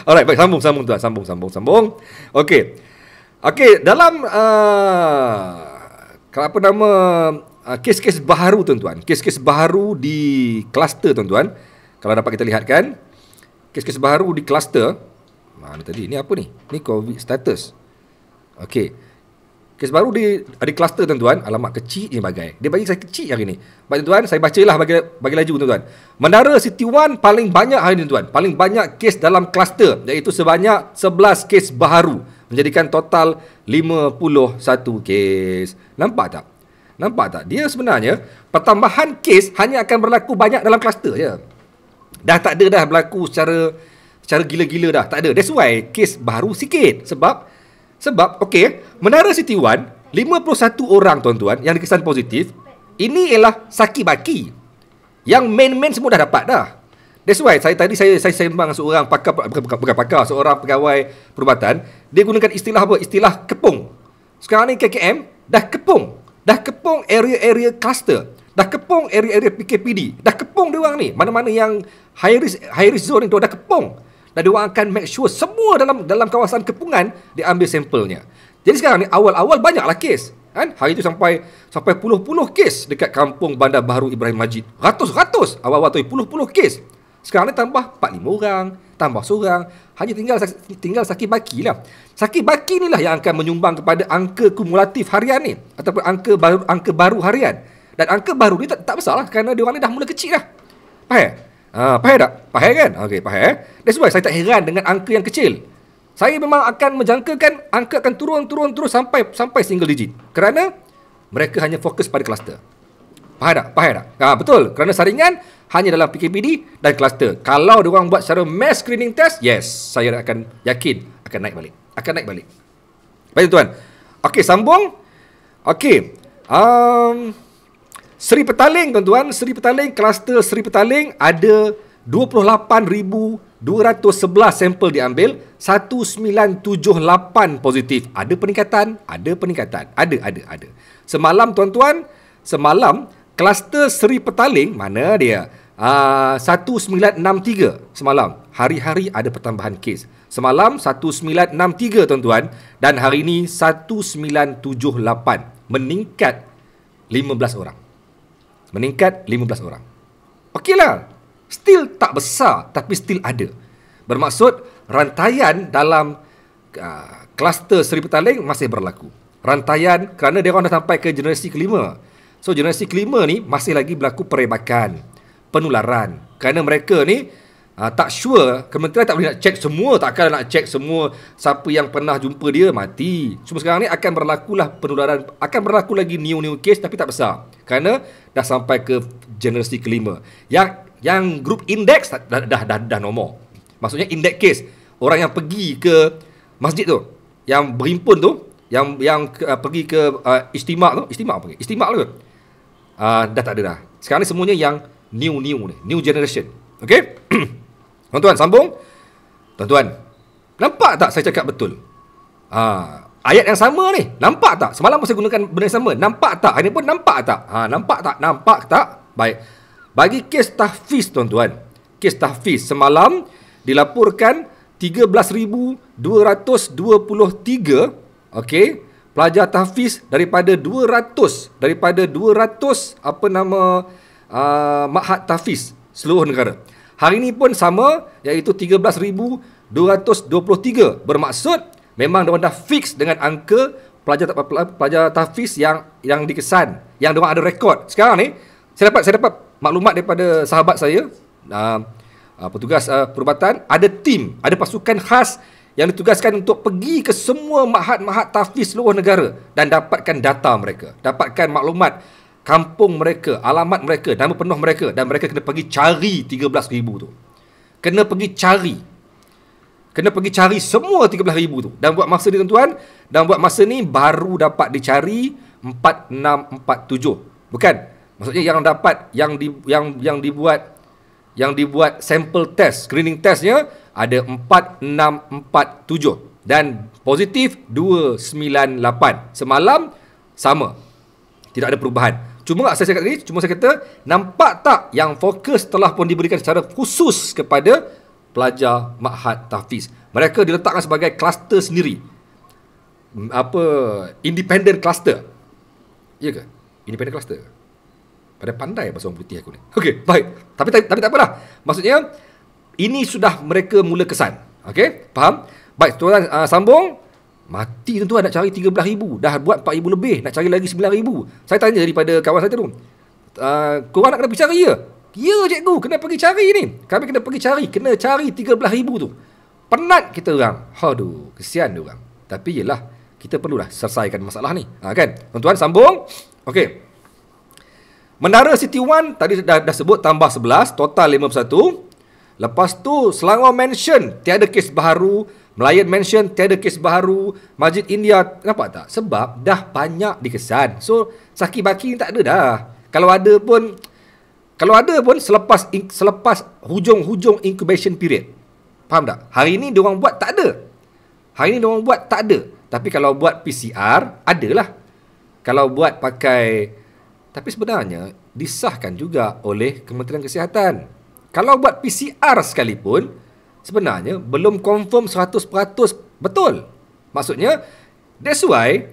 Alright, baik, sambung tuan. Sambung. Okey, dalam kes-kes baharu tuan-tuan. Kes-kes baharu di kluster tuan-tuan. Kalau dapat kita lihatkan, kes-kes baharu di kluster. Mana tadi? Ni apa ni? Ni COVID status. Okey. Kes baru di kluster tuan-tuan. Alamak kecil je bagai. Dia bagi saya kecil hari ni. Baik tuan-tuan, saya bacalah bagi laju tuan-tuan. Menara City One paling banyak hari ni tuan. Paling banyak kes dalam kluster, iaitu sebanyak 11 kes baharu. Menjadikan total 51 kes. Nampak tak? Dia sebenarnya pertambahan kes hanya akan berlaku banyak dalam kluster je. Dah tak ada dah berlaku secara gila-gila dah. Tak ada. That's why kes baru sikit. Sebab okey, Menara City One 51 orang tuan-tuan yang dikesan positif. Ini ialah saki baki. Yang main semua dah dapat dah. That's why saya sembang seorang seorang pegawai perubatan, dia gunakan istilah apa? Istilah kepung. Sekarang ni KKM dah kepung area-area cluster, dah kepung area-area PKPD, dah kepung dia orang ni. Mana-mana yang high risk zone itu dah kepung. Dan dia orang akan make sure semua dalam kawasan kepungan dia ambil sampelnya. Jadi sekarang ni awal-awal banyaklah kes. Kan? Hari itu sampai puluh-puluh kes dekat kampung Bandar Baru Ibrahim Majid. Ratus awal-awal tu puluh-puluh kes. Sekarang ni tambah 4-5 orang, tambah seorang. Hanya tinggal Saki Baki lah. Saki Baki ni lah yang akan menyumbang kepada angka kumulatif harian ni, ataupun angka baru harian. Dan angka baru ni tak besar lah, kerana dia orang ni dah mula kecil dah. Faham? Faham tak? Faham kan? Okey, faham. That's why saya tak heran dengan angka yang kecil. Saya memang akan menjangkakan angka akan turun sampai single digit. Kerana mereka hanya fokus pada kluster. Faham tak? Betul. Kerana saringan hanya dalam PKPD dan kluster. Kalau diorang buat secara mass screening test, yes, saya akan yakin akan naik balik. Baik tuan. Okey, sambung. Okey. Seri Petaling tuan-tuan, Seri Petaling, kluster Seri Petaling ada 28,211 sampel diambil, 1978 positif. Ada peningkatan. Ada. Semalam tuan-tuan, kluster Seri Petaling, mana dia? 1963 semalam. Hari-hari ada pertambahan kes. Semalam 1963 tuan-tuan, dan hari ini 1978. Meningkat 15 orang. Okeylah. Still tak besar, tapi still ada. Bermaksud rantaian dalam kluster Seri Petaling masih berlaku. Rantaian kerana dia orang dah sampai ke generasi kelima. So generasi kelima ni masih lagi berlaku perebakan, penularan. Kerana mereka ni tak sure, kementerian tak boleh nak check semua, takkan nak check semua siapa yang pernah jumpa dia mati. Cuma sekarang ni akan berlakulah penularan, akan berlaku lagi new case tapi tak besar. Kerana dah sampai ke generasi kelima. Yang group index dah normal. Maksudnya index case, orang yang pergi ke masjid tu, yang berhimpun tu, yang pergi ke istimak tu, dah tak ada dah. Sekarang ni semuanya yang new generation. Okey? Tuan-tuan, sambung. Tuan-tuan, nampak tak saya cakap betul? Ayat yang sama ni, nampak tak? Semalam saya gunakan benda yang sama. Nampak tak? Hari ni pun nampak tak? Nampak tak? Baik. Bagi kes tahfiz tuan-tuan, kes tahfiz semalam dilaporkan 13,223, okey, pelajar tahfiz daripada 200 ma'had tahfiz seluruh negara. Hari ini pun sama, iaitu 13,223. Bermaksud memang diorang dah fix dengan angka pelajar tahfiz yang dikesan, yang diorang ada rekod. Sekarang ni saya dapat maklumat daripada sahabat saya, petugas perubatan, ada tim, ada pasukan khas yang ditugaskan untuk pergi ke semua ma'had tahfiz seluruh negara dan dapatkan data mereka, dapatkan maklumat kampung mereka, alamat mereka, nama penuh mereka, dan mereka kena pergi cari 13,000 tu. Kena pergi cari semua 13,000 tu. Dan buat masa ni tuan-tuan, baru dapat dicari 4,647. Bukan. Maksudnya yang dibuat sampel test, screening testnya ada 4,647 dan positif 298. Semalam sama. Tidak ada perubahan. Cuma saya kata, nampak tak yang fokus telah pun diberikan secara khusus kepada pelajar ma'had tahfiz. Mereka diletakkan sebagai kluster sendiri. Independent cluster. Ya ke? Independent cluster. Pada pandai bahasa orang putih aku ni. Okey, baik. Tapi tak apalah. Maksudnya ini sudah mereka mula kesan. Okey, faham? Baik, tuan sambung. Mati tuan-tuan nak cari 13,000. Dah buat 4,000 lebih. Nak cari lagi 9,000. Saya tanya daripada kawan saya tu. Korang nak kena pergi cari ya? Ya cikgu, kena pergi cari ni. Kami kena pergi cari. Kena cari 13,000 tu. Penat kita orang. Aduh, kesian dia orang. Tapi yelah, kita perlulah selesaikan masalah ni. Kan? Tuan-tuan sambung. Okey. Menara City One tadi dah sebut tambah 11. Total 51. Lepas tu Selangor Mansion tiada kes baru. Melayan Mansion tiada kes baru. Masjid India, nampak tak? Sebab dah banyak dikesan. So saki-baki tak ada dah. Kalau ada pun selepas hujung incubation period. Faham tak? Hari ni diorang buat tak ada. Tapi kalau buat PCR, adalah. Kalau buat pakai, tapi sebenarnya disahkan juga oleh Kementerian Kesihatan. Kalau buat PCR sekalipun, sebenarnya belum confirm 100% betul. Maksudnya, that's why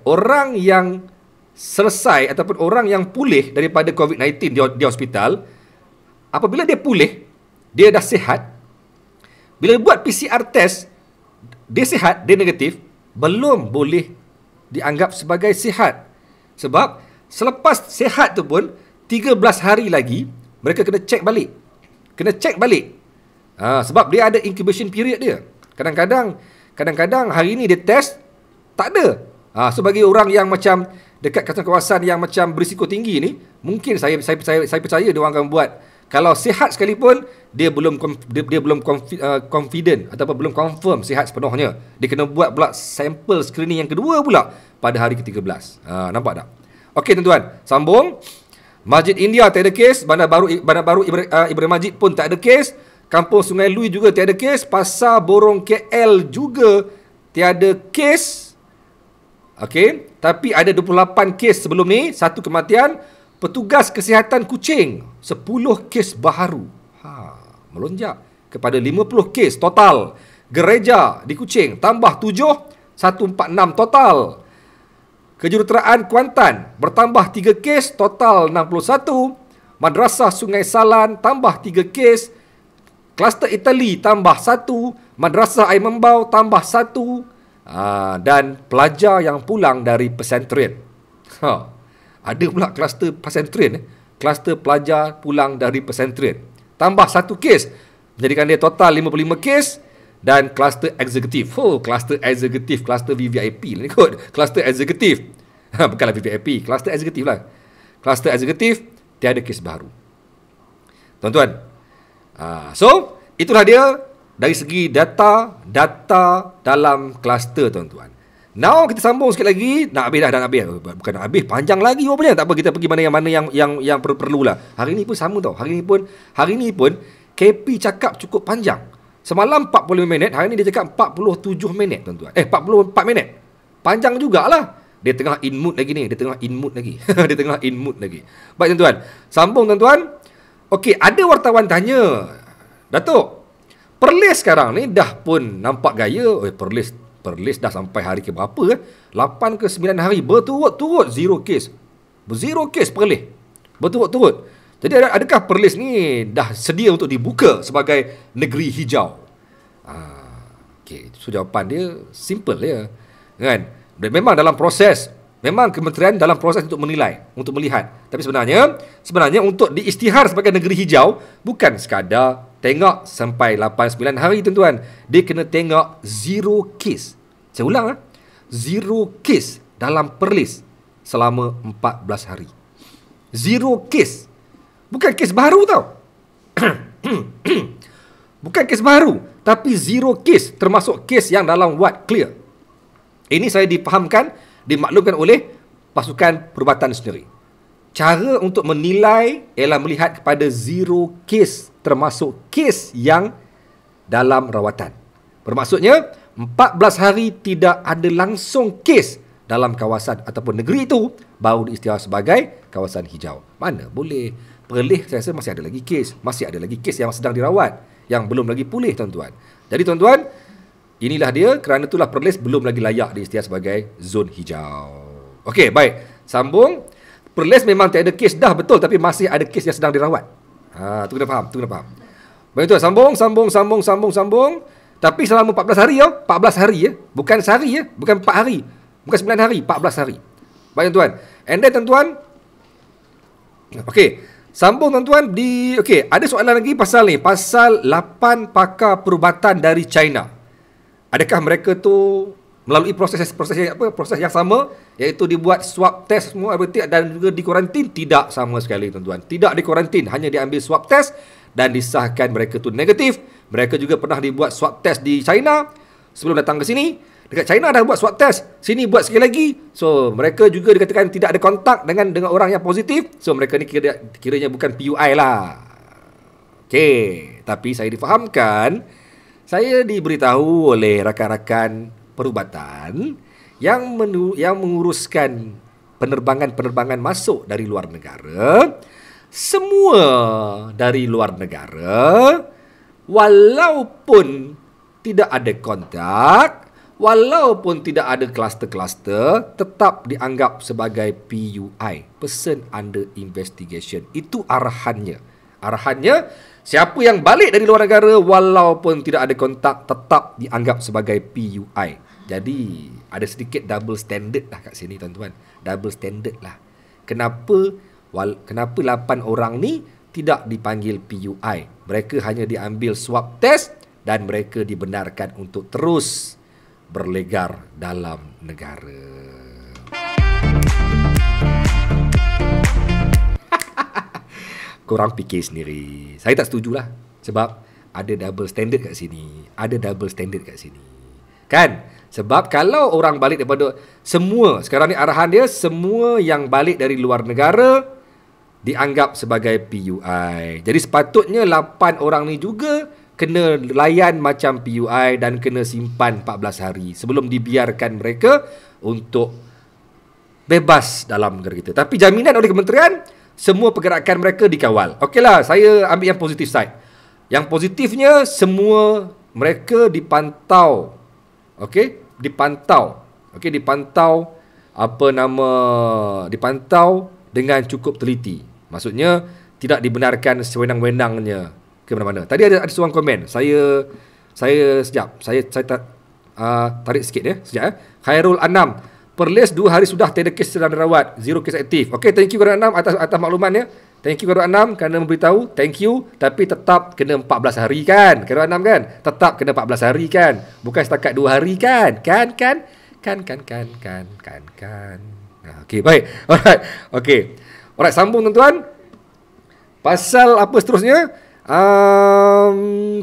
orang yang selesai ataupun orang yang pulih daripada COVID-19 di hospital, apabila dia pulih, dia dah sihat, bila buat PCR test, dia sihat, dia negatif, belum boleh dianggap sebagai sihat. Sebab selepas sihat tu pun 13 hari lagi mereka kena check balik. Sebab dia ada incubation period dia. Kadang-kadang hari ni dia test tak ada. So bagi orang yang macam dekat kawasan yang macam berisiko tinggi ni, mungkin saya percaya dia orang akan buat. Kalau sihat sekalipun, dia belum confident ataupun belum confirm sihat sepenuhnya. Dia kena buat pula sampel screening yang kedua pula pada hari ke-13. Nampak tak? Okey tuan-tuan, sambung. Masjid India tak ada kes, Bandar Baru Ibrahim Majid pun tak ada kes, Kampung Sungai Lui juga tiada kes, Pasar Borong KL juga tiada kes. Okey, tapi ada 28 kes sebelum ni, 1 kematian. Petugas kesihatan Kuching 10 kes baharu. Melonjak kepada 50 kes total. Gereja di Kuching tambah 7, 146 total. Kejuruteraan Kuantan bertambah 3 kes, total 61. Madrasah Sungai Salan tambah 3 kes. Kluster Itali tambah 1. Madrasah Air Membau tambah 1. Dan pelajar yang pulang dari pesantren. Ada pula kluster pesantren, kluster pelajar pulang dari pesantren. Tambah 1 kes, menjadikan dia total 55 kes. Dan kluster eksekutif. Kluster eksekutif, kluster VVIP lah ni kot. Kluster eksekutif. Bukanlah VVIP, kluster eksekutif lah. Kluster eksekutif, tiada kes baru. Tuan-tuan. So, itulah dia dari segi data dalam kluster, tuan-tuan. Now kita sambung sikit lagi. Nak habis dah, bukan nak habis, panjang lagi rupanya. Tak apa, kita pergi mana yang perlulah. Hari ni pun sama tau. Hari ni pun KP cakap cukup panjang. Semalam 45 minit, hari ni dia cakap 47 minit, tuan-tuan. 44 minit. Panjang jugalah. Dia tengah in mood lagi ni. Dia tengah in mood lagi. Baik, tuan-tuan. Sambung, tuan-tuan. Okey, ada wartawan tanya, Datuk, Perlis sekarang ni dah pun nampak gaya. Perlis dah sampai hari ke berapa 8 ke 9 hari berturut-turut zero kes. Zero kes Perlis. Berturut-turut. Jadi adakah Perlis ni dah sedia untuk dibuka sebagai negeri hijau? Okey, so jawapan dia simple ya. Kan? Memang dalam proses, memang kementerian dalam proses untuk menilai, untuk melihat. Tapi sebenarnya untuk diisytihar sebagai negeri hijau bukan sekadar tengok sampai 8-9 hari, tuan-tuan. Dia kena tengok zero case. Saya ulang, zero case dalam Perlis selama 14 hari. Zero case. Bukan kes baru tau. Bukan kes baru, tapi zero case, termasuk kes yang dalam ward clear. Ini saya difahamkan, dimaklumkan oleh pasukan perubatan sendiri. Cara untuk menilai ialah melihat kepada zero case, termasuk kes yang dalam rawatan. Bermaksudnya 14 hari tidak ada langsung kes dalam kawasan ataupun negeri itu, baru diisytihar sebagai kawasan hijau. Mana boleh. Perlis saya rasa masih ada lagi kes. Masih ada lagi kes yang sedang dirawat, yang belum lagi pulih, tuan-tuan. Jadi, tuan-tuan, inilah dia. Kerana itulah Perlis belum lagi layak diisytihar sebagai zon hijau. Okey, baik. Sambung. Perlis memang tak ada kes dah, betul. Tapi masih ada kes yang sedang dirawat. Tu kena faham. Baik, tuan. Sambung. Tapi selama 14 hari, 14 hari, bukan sehari, bukan 4 hari. Bukan 9 hari, 14 hari. Baik, tuan. And then, tuan-tuan, okey. Sambung, tuan-tuan. Okey, ada soalan lagi pasal 8 pakar perubatan dari China. Adakah mereka tu melalui proses yang sama, iaitu dibuat swab test semua dan juga dikuarantin? Tidak sama sekali, tuan-tuan. Tidak dikuarantin, hanya diambil swab test dan disahkan mereka tu negatif. Mereka juga pernah dibuat swab test di China sebelum datang ke sini. Dekat China dah buat swab test, sini buat sekali lagi. So mereka juga dikatakan tidak ada kontak dengan orang yang positif. So mereka ni kiranya bukan PUI lah. Okey, tapi saya difahamkan, saya diberitahu oleh rakan-rakan perubatan yang menguruskan penerbangan masuk dari luar negara. Semua dari luar negara, walaupun tidak ada kontak, walaupun tidak ada kluster-kluster, tetap dianggap sebagai PUI, Person Under Investigation. Itu arahannya. Siapa yang balik dari luar negara walaupun tidak ada kontak, tetap dianggap sebagai PUI. Jadi ada sedikit double standard lah kat sini, tuan-tuan. Double standard lah. Kenapa 8 orang ni tidak dipanggil PUI? Mereka hanya diambil swab test dan mereka dibenarkan untuk terus berlegar dalam negara. Korang fikir sendiri. Saya tak setujulah. Sebab ada double standard kat sini. Ada double standard kat sini. Kan? Sebab kalau orang balik daripada semua, sekarang ni arahan dia, semua yang balik dari luar negara dianggap sebagai PUI. Jadi sepatutnya 8 orang ni juga kena layan macam PUI dan kena simpan 14 hari sebelum dibiarkan mereka untuk bebas dalam negara kita. Tapi jaminan oleh kementerian, semua pergerakan mereka dikawal. Okeylah, saya ambil yang positif side. Yang positifnya, semua mereka dipantau. Okey, dipantau. Okey, dipantau dipantau dengan cukup teliti. Maksudnya tidak dibenarkan sewenang-wenangnya ke mana-mana. Tadi ada seorang komen. Saya sekejap. Saya tarik sikit ya. Sekejap ya. Khairul Anam, Perlis 2 hari sudah tiada kes sedang dirawat, 0 kes aktif. Okey, thank you Khairul Anam atas maklumannya. Thank you Khairul Anam kerana memberitahu. Thank you. Tapi tetap kena 14 hari kan? Khairul Anam kan? Tetap kena 14 hari kan? Bukan setakat 2 hari kan? Kan. Okey, baik. Alright. Okey. Alright, sambung tuan-tuan. Pasal apa seterusnya?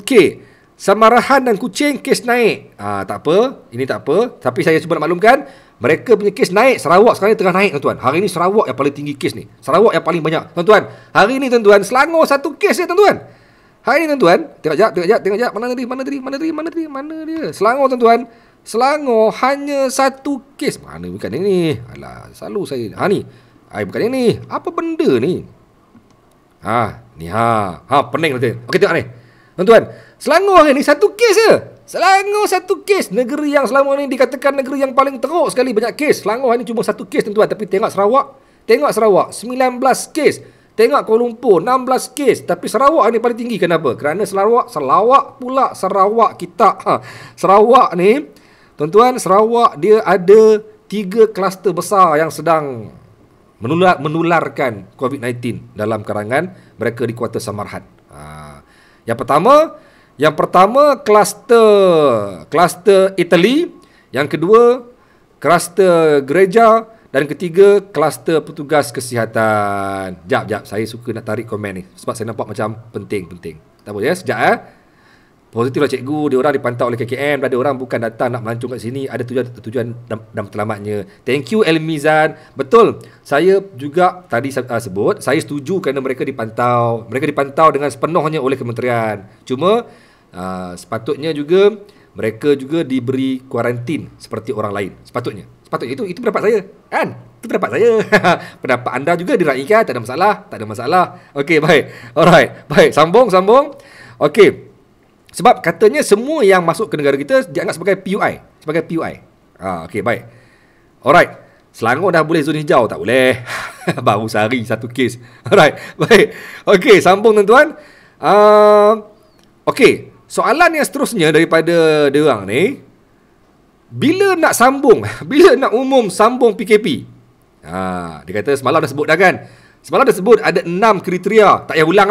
Okey. Samarahan dan kucing kes naik. Tak apa. Ini tak apa. Tapi saya cuba nak maklumkan, mereka punya kes naik. Sarawak sekarang ni tengah naik tuan-tuan. Hari ni Sarawak yang paling tinggi kes ni. Sarawak yang paling banyak tuan-tuan. Hari ni tuan-tuan, Selangor 1 kes dia tuan-tuan. Hari ni tuan-tuan, tengok jap. Mana dia? Selangor tuan-tuan. Selangor hanya 1 kes. Mana bukan ini? Alah, selalu saya. Ni. Bukan ini. Apa benda ni? Pening tuan. Okey, tengok ni. Tuan-tuan, Selangor hari ni 1 kes je. Selangor 1 kes. Negeri yang selama ni dikatakan negeri yang paling teruk sekali banyak kes. Selangor hari ni cuma 1 kes tuan-tuan. Tapi tengok Sarawak 19 kes. Tengok Kuala Lumpur 16 kes. Tapi Sarawak hari ni paling tinggi. Kenapa? Kerana Sarawak kita. Sarawak ni tuan-tuan, Sarawak dia ada 3 kluster besar yang sedang menularkan COVID-19 dalam karangan mereka di Kuarter Samarhan. Yang pertama kluster Itali, yang kedua kluster gereja, dan ketiga kluster petugas kesihatan. Jap, saya suka nak tarik komen ni sebab saya nampak macam penting. Tak boleh ya, sekejap Positif lah cikgu, dia orang dipantau oleh KKM, ada orang bukan datang nak melancong kat sini, ada tujuan dan matlamatnya. Thank you Elmizan. Betul. Saya juga tadi sebut, saya setuju kerana mereka dipantau dengan sepenuhnya oleh kementerian. Cuma sepatutnya juga mereka juga diberi kuarantin seperti orang lain. Sepatutnya itu pendapat saya, kan? Itu pendapat saya. Pendapat anda juga diraikan, tak ada masalah. Okey, baik. Alright. Baik, sambung. Okey. Sebab katanya semua yang masuk ke negara kita dianggap sebagai PUI. Okey, baik. Alright. Selangor dah boleh zon hijau, tak boleh. Baru sehari 1 kes. Alright, baik. Okey, sambung tuan-tuan. Okey, soalan yang seterusnya daripada dia orang ni, bila nak umum sambung PKP? Dia kata semalam dah sebut dah kan. Semalam dah sebut ada 6 kriteria. Tak payah ulang.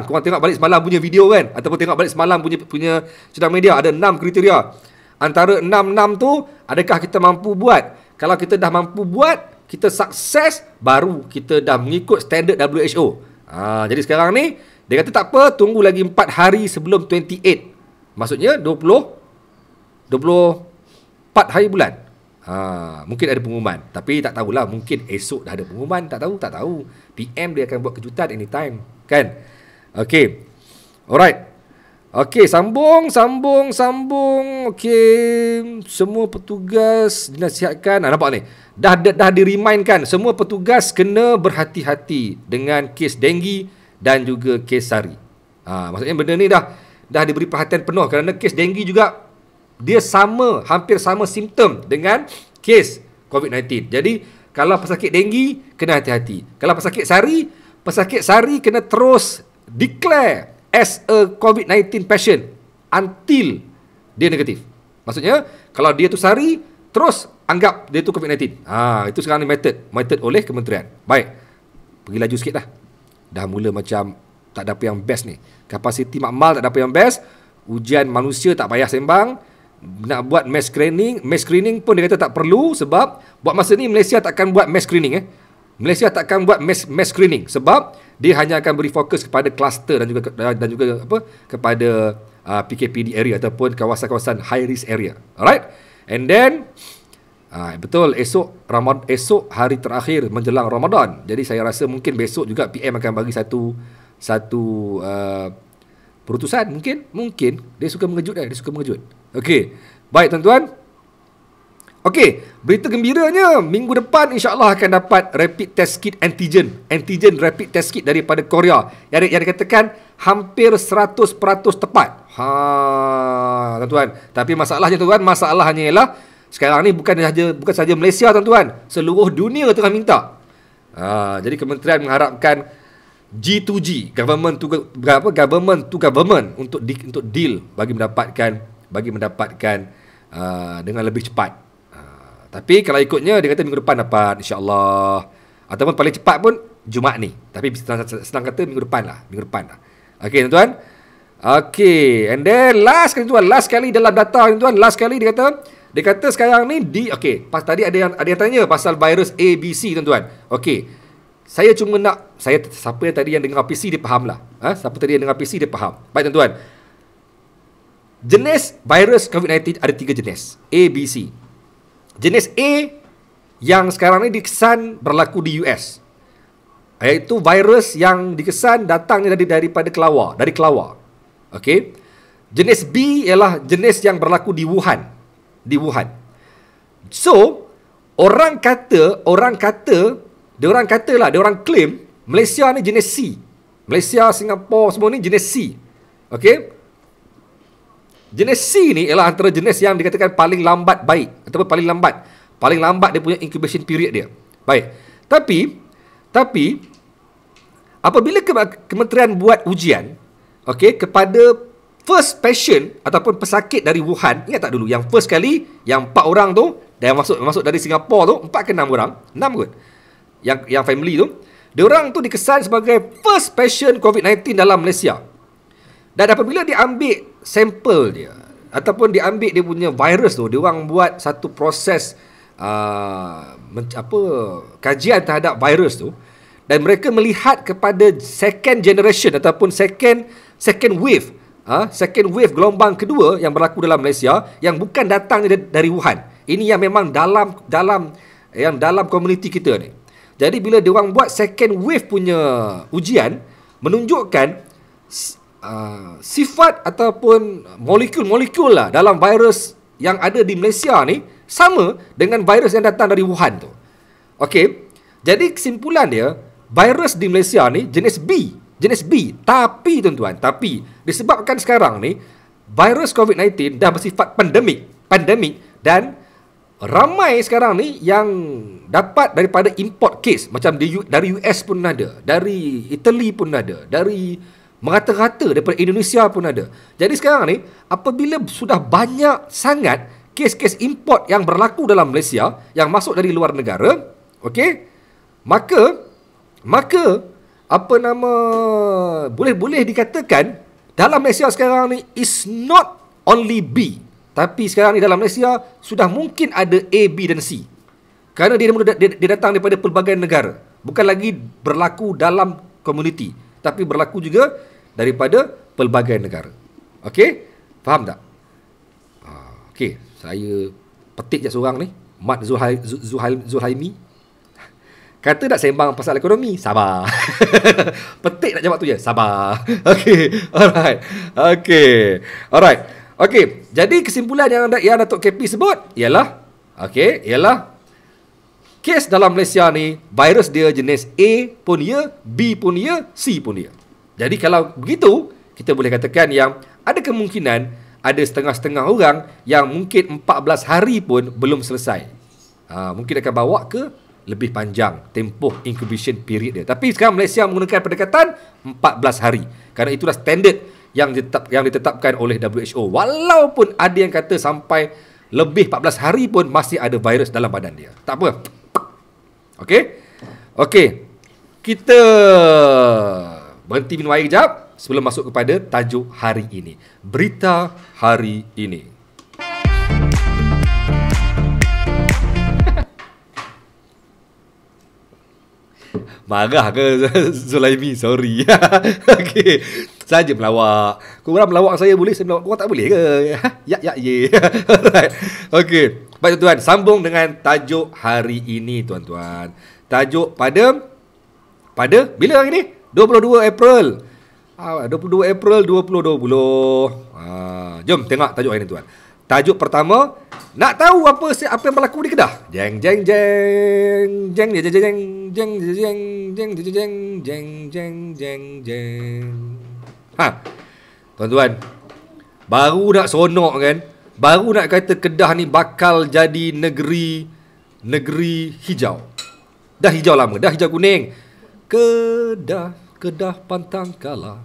Korang tengok balik semalam punya video kan, ataupun tengok balik semalam punya sosial media, ada 6 kriteria. Antara 6 tu, adakah kita mampu buat? Kalau kita dah mampu buat, kita sukses, baru kita dah mengikut standard WHO. Jadi sekarang ni dia kata tak apa, tunggu lagi 4 hari sebelum 28. Maksudnya 24 hari bulan. Mungkin ada pengumuman, tapi tak tahulah, mungkin esok dah ada pengumuman, tak tahu. PM dia akan buat kejutan anytime, kan? Okey. Alright. Okey, sambung. Okey, semua petugas dinasihatkan. Nampak ni. Dah di-remindkan semua petugas kena berhati-hati dengan kes denggi dan juga kes sari. Maksudnya benda ni dah diberi perhatian penuh kerana kes denggi juga dia hampir sama simptom dengan kes COVID-19. Jadi kalau pesakit denggi kena hati-hati. Kalau pesakit sari kena terus declare as a COVID-19 patient until dia negatif. Maksudnya kalau dia tu sari, terus anggap dia tu COVID-19. Itu sekarang ni method oleh kementerian. Baik, pergi laju sikit dah. Dah mula macam tak ada apa yang best ni. Kapasiti makmal tak ada apa yang best. ujian manusia tak payah sembang. Nak buat mass screening pun dia kata tak perlu, sebab buat masa ni Malaysia takkan buat mass screening. Malaysia takkan buat mass screening sebab dia hanya akan beri fokus kepada kluster dan juga kepada PKPD area ataupun kawasan-kawasan high risk area. Alright? And then betul, esok hari terakhir menjelang Ramadan. Jadi saya rasa mungkin besok juga PM akan bagi satu perutusan. Mungkin dia suka mengejut. Okey. Baik tuan-tuan. Okey, berita gembiranya minggu depan insya-Allah akan dapat rapid test kit antigen rapid test kit daripada Korea. Yang dikatakan hampir 100% tepat. Tuan-tuan. Tapi masalahnya ialah sekarang ni bukan saja Malaysia tuan-tuan, seluruh dunia tengah minta. Jadi kementerian mengharapkan G2G, government to government untuk deal bagi mendapatkan dengan lebih cepat. Tapi kalau ikutnya dia kata minggu depan dapat insya-Allah, ataupun paling cepat pun Jumaat ni. Tapi senang kata minggu depan lah. Okey tuan-tuan. Okey, and then last kali dalam data tuan-tuan, dia kata sekarang ni pas tadi ada yang tanya pasal virus ABC tuan-tuan. Okey. Siapa tadi yang dengar PC dia faham lah. Siapa tadi yang dengar PC dia faham. Baik tuan-tuan. Jenis virus COVID-19 ada 3 jenis. A, B, C. Jenis A yang sekarang ni dikesan berlaku di US, iaitu virus yang dikesan datangnya daripada kelawar, dari kelawar. Okey. Jenis B ialah jenis yang berlaku di Wuhan. So, orang claim Malaysia ni jenis C. Malaysia, Singapura semua ni jenis C. Okey. Jenis C ni ialah antara jenis yang dikatakan paling lambat baik ataupun paling lambat dia punya incubation period dia. Baik. Tapi apabila kementerian buat ujian kepada first patient ataupun pesakit dari Wuhan, ingat tak dulu yang first kali yang 4 orang tu yang masuk dari Singapura tu, 4 ke 6 orang, 6 kot. Yang family tu, diorang tu dikesan sebagai first patient COVID-19 dalam Malaysia. Dan apabila dia ambil sampel dia ataupun dia ambil dia punya virus tu, dia orang buat satu proses kajian terhadap virus tu, dan mereka melihat kepada second generation ataupun second wave gelombang kedua yang berlaku dalam Malaysia yang bukan datang dari Wuhan. Ini yang memang dalam komuniti kita ni. Jadi bila dia orang buat second wave punya ujian, menunjukkan sifat ataupun molekul-molekul lah dalam virus yang ada di Malaysia ni sama dengan virus yang datang dari Wuhan tu. Okey. Jadi kesimpulan dia, virus di Malaysia ni jenis B. Tapi tuan-tuan, disebabkan sekarang ni virus COVID-19 dah bersifat pandemik dan ramai sekarang ni yang dapat daripada import case, macam dari US pun ada, dari Italy pun ada, dari merata-rata daripada Indonesia pun ada. Jadi sekarang ni apabila sudah banyak sangat kes-kes import yang berlaku dalam Malaysia yang masuk dari luar negara, okey, maka boleh dikatakan dalam Malaysia sekarang ni is not only B, tapi sekarang ni dalam Malaysia sudah mungkin ada A, B dan C. Kerana dia datang daripada pelbagai negara. Bukan lagi berlaku dalam komuniti, tapi berlaku juga daripada pelbagai negara. Okey? Faham tak? Okey, saya petik je seorang ni, Mat Zulhaimi. Kata nak sembang pasal ekonomi, sabar. Petik nak jawab tu je, sabar. Okey, alright. Okey, jadi kesimpulan yang Datuk KP sebut ialah kes dalam Malaysia ni, virus dia jenis A pun ya, B pun ya, C pun ya. Jadi kalau begitu, kita boleh katakan yang ada kemungkinan ada setengah-setengah orang yang mungkin 14 hari pun belum selesai. Mungkin akan bawa ke lebih panjang tempoh incubation period dia. Tapi sekarang Malaysia menggunakan pendekatan 14 hari. Kerana itulah standard yang ditetapkan oleh WHO. Walaupun ada yang kata sampai lebih 14 hari pun masih ada virus dalam badan dia. Tak apa. Okey. Kita berhenti minum air kejap sebelum masuk kepada tajuk hari ini. Berita hari ini. Marah ke Zulaimi? Sorry. Okey. Saja melawak. Korang melawak saya boleh, saya melawak korang tak boleh ke? Ya, ye. Alright. Okey. Baik tuan-tuan, sambung dengan tajuk hari ini tuan-tuan. Tajuk pada bila hari ni? 22 April. 22 April 2020. Jom tengok tajuk hari ni tuan. Tajuk pertama, nak tahu apa yang berlaku di Kedah? Jeng jeng jeng jeng jeng jeng jeng jeng jeng jeng jeng jeng jeng jeng. Tuan-tuan, baru nak seronok kan? Baru nak kata Kedah ni bakal jadi negeri hijau. Dah hijau lama, dah hijau kuning. Kedah pantang kalah,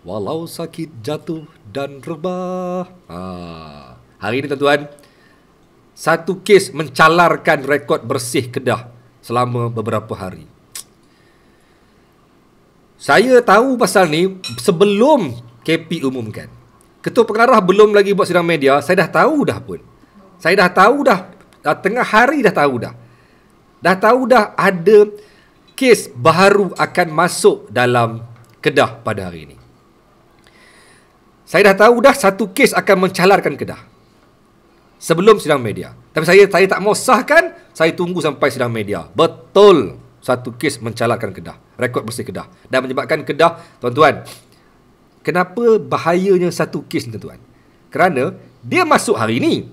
walau sakit jatuh dan rebah. Hari ini tuan-tuan, satu kes mencalarkan rekod bersih Kedah selama beberapa hari. Saya tahu pasal ni sebelum KP umumkan. Ketua Pengarah belum lagi buat sidang media, saya dah tahu dah pun. Saya dah tahu dah, tengah hari dah tahu dah. Dah tahu dah ada kes baru akan masuk dalam Kedah pada hari ini. Saya dah tahu dah satu kes akan mencalarkan Kedah sebelum sidang media. Tapi saya tak mau sahkan, saya tunggu sampai sidang media. Betul, satu kes mencalarkan Kedah, rekod bersih Kedah, dan menyebabkan Kedah, tuan-tuan, kenapa bahayanya satu kes ni tuan-tuan? Kerana dia masuk hari ni,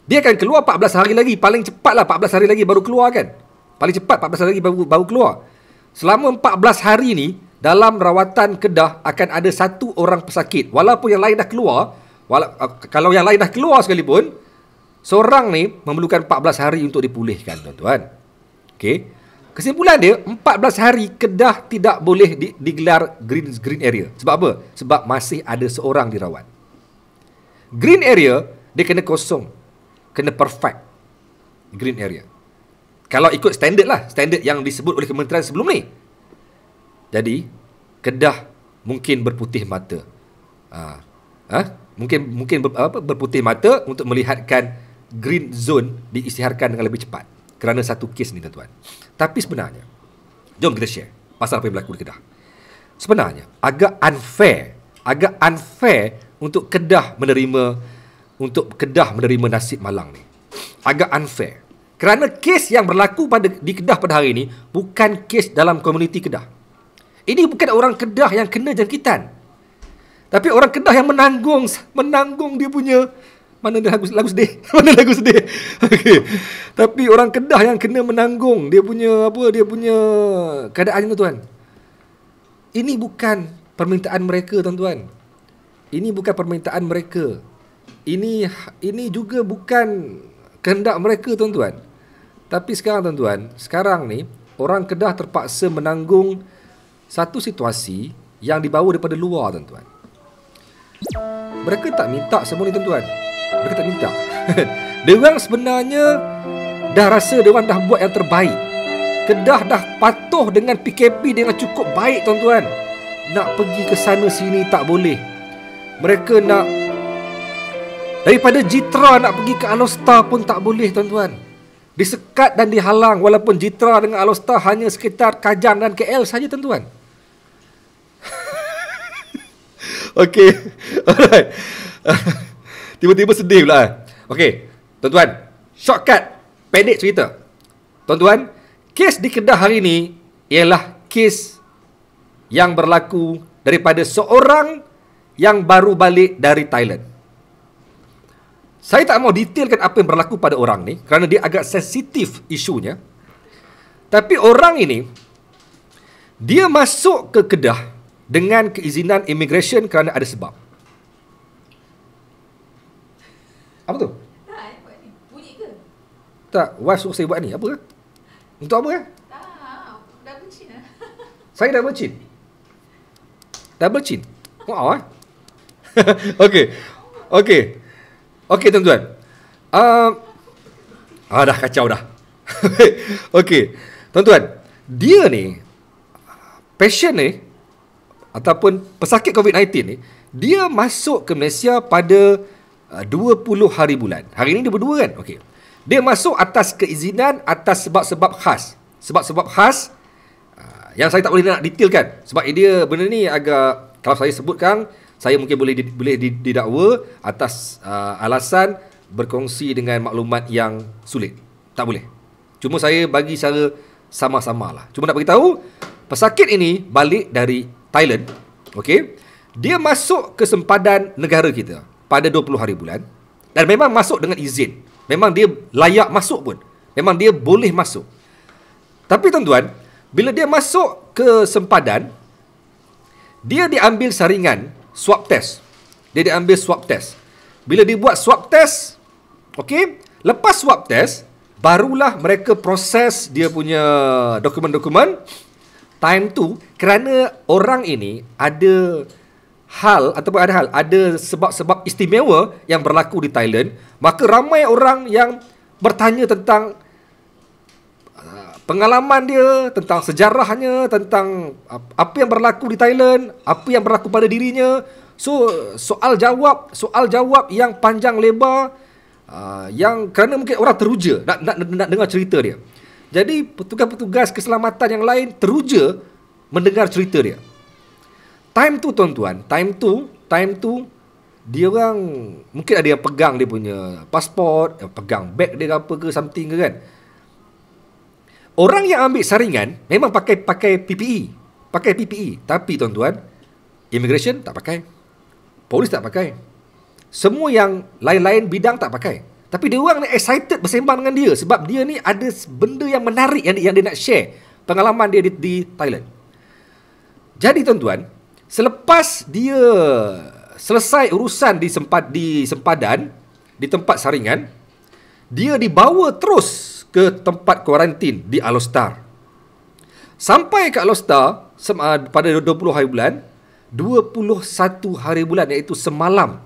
dia akan keluar 14 hari lagi. Paling cepatlah 14 hari lagi baru keluar kan. Paling cepat 14 hari lagi baru keluar. Selama 14 hari ni, dalam rawatan Kedah akan ada satu orang pesakit. Walaupun yang lain dah keluar, kalau yang lain dah keluar sekalipun, seorang ni memerlukan 14 hari untuk dipulihkan tuan-tuan. Okey. Kesimpulan dia, 14 hari Kedah tidak boleh digelar green area. Sebab apa? Sebab masih ada seorang dirawat. Green area, dia kena kosong. Kena perfect. Green area. Kalau ikut standard lah. Standard yang disebut oleh kementerian sebelum ni. Jadi, Kedah mungkin berputih mata. Mungkin berputih mata untuk melihatkan green zone diisytiharkan dengan lebih cepat. Kerana satu kes ni tuan-tuan. Tapi sebenarnya, jom kita share pasal apa yang berlaku di Kedah. Sebenarnya, agak unfair untuk Kedah menerima nasib malang ni. Agak unfair. Kerana kes yang berlaku di Kedah pada hari ini bukan kes dalam komuniti Kedah. Ini bukan orang Kedah yang kena jangkitan. Tapi orang Kedah yang menanggung dia punya, mana lagu sedih? Mana lagu sedih? Okey. Tapi orang Kedah yang kena menanggung dia punya keadaannya tuan. Ini bukan permintaan mereka tuan-tuan. Ini bukan permintaan mereka. Ini juga bukan kehendak mereka tuan-tuan. Tapi sekarang tuan-tuan, sekarang ni orang Kedah terpaksa menanggung satu situasi yang dibawa daripada luar tuan-tuan. Mereka tak minta semua ni tuan-tuan. Mereka tak minta. Diorang sebenarnya dah rasa diorang dah buat yang terbaik. Kedah dah patuh dengan PKP dengan cukup baik tuan-tuan. Nak pergi ke sana sini tak boleh. Mereka nak daripada Jitra nak pergi ke Alostar pun tak boleh tuan-tuan. Disekat dan dihalang, walaupun Jitra dengan Alostar hanya sekitar Kajang dan KL saja tuan-tuan. Okey. Alright. Tiba-tiba sedih pula. Okey, tuan-tuan, shortcut, pendek cerita. Tuan-tuan, kes di Kedah hari ini ialah kes yang berlaku daripada seorang yang baru balik dari Thailand. Saya tak mau detailkan apa yang berlaku pada orang ni kerana dia agak sensitif isunya. Tapi orang ini, dia masuk ke Kedah dengan keizinan immigration kerana ada sebab. Apa tu? Bunyi ke? Tak, wife suruh saya buat ni. Apa? Untuk apa? Tak, double chin lah. Saya double chin. Double chin. Wow. Okey. Okey tuan-tuan. Dah kacau dah. Okey. Tuan-tuan, dia ni passion ni ataupun pesakit COVID-19 ni, dia masuk ke Malaysia pada 20 hari bulan. Hari ni dia berdua kan? Okey. Dia masuk atas keizinan, atas sebab-sebab khas. Sebab-sebab khas yang saya tak boleh nak detailkan. Sebab dia benda ni agak, kalau saya sebutkan, saya mungkin boleh didakwa atas alasan berkongsi dengan maklumat yang sulit. Tak boleh. Cuma saya bagi secara sama-sama lah. Cuma nak beritahu, pesakit ini balik dari Thailand. Okey. Dia masuk ke sempadan negara kita pada 20 hari bulan. Dan memang masuk dengan izin. Memang dia layak masuk pun. Memang dia boleh masuk. Tapi tuan-tuan, bila dia masuk ke sempadan, dia diambil saringan swab test. Dia diambil swab test. Bila dia buat swab test, okey, lepas swab test, barulah mereka proses dia punya dokumen-dokumen. Time tu, kerana orang ini ada ada sebab-sebab istimewa yang berlaku di Thailand, maka ramai orang yang bertanya tentang pengalaman dia, tentang sejarahnya, tentang apa yang berlaku di Thailand, apa yang berlaku pada dirinya. So, soal jawab yang panjang lebar, yang kerana mungkin orang teruja nak dengar cerita dia. Jadi, petugas-petugas keselamatan yang lain teruja mendengar cerita dia. Time tu tuan-tuan, time tu dia orang mungkin ada yang pegang dia punya pasport, pegang beg dia ke apa ke something ke kan. Orang yang ambil saringan memang pakai PPE, tapi tuan-tuan, immigration tak pakai, polis tak pakai, semua yang lain-lain bidang tak pakai. Tapi dia orang ni excited bersembang dengan dia sebab dia ni ada benda yang menarik yang dia nak share pengalaman dia di Thailand. Jadi tuan-tuan, selepas dia selesai urusan di sempadan, di tempat saringan, dia dibawa terus ke tempat kuarantin di Alostar. Sampai ke Alostar pada 20 hari bulan, 21 hari bulan, iaitu semalam,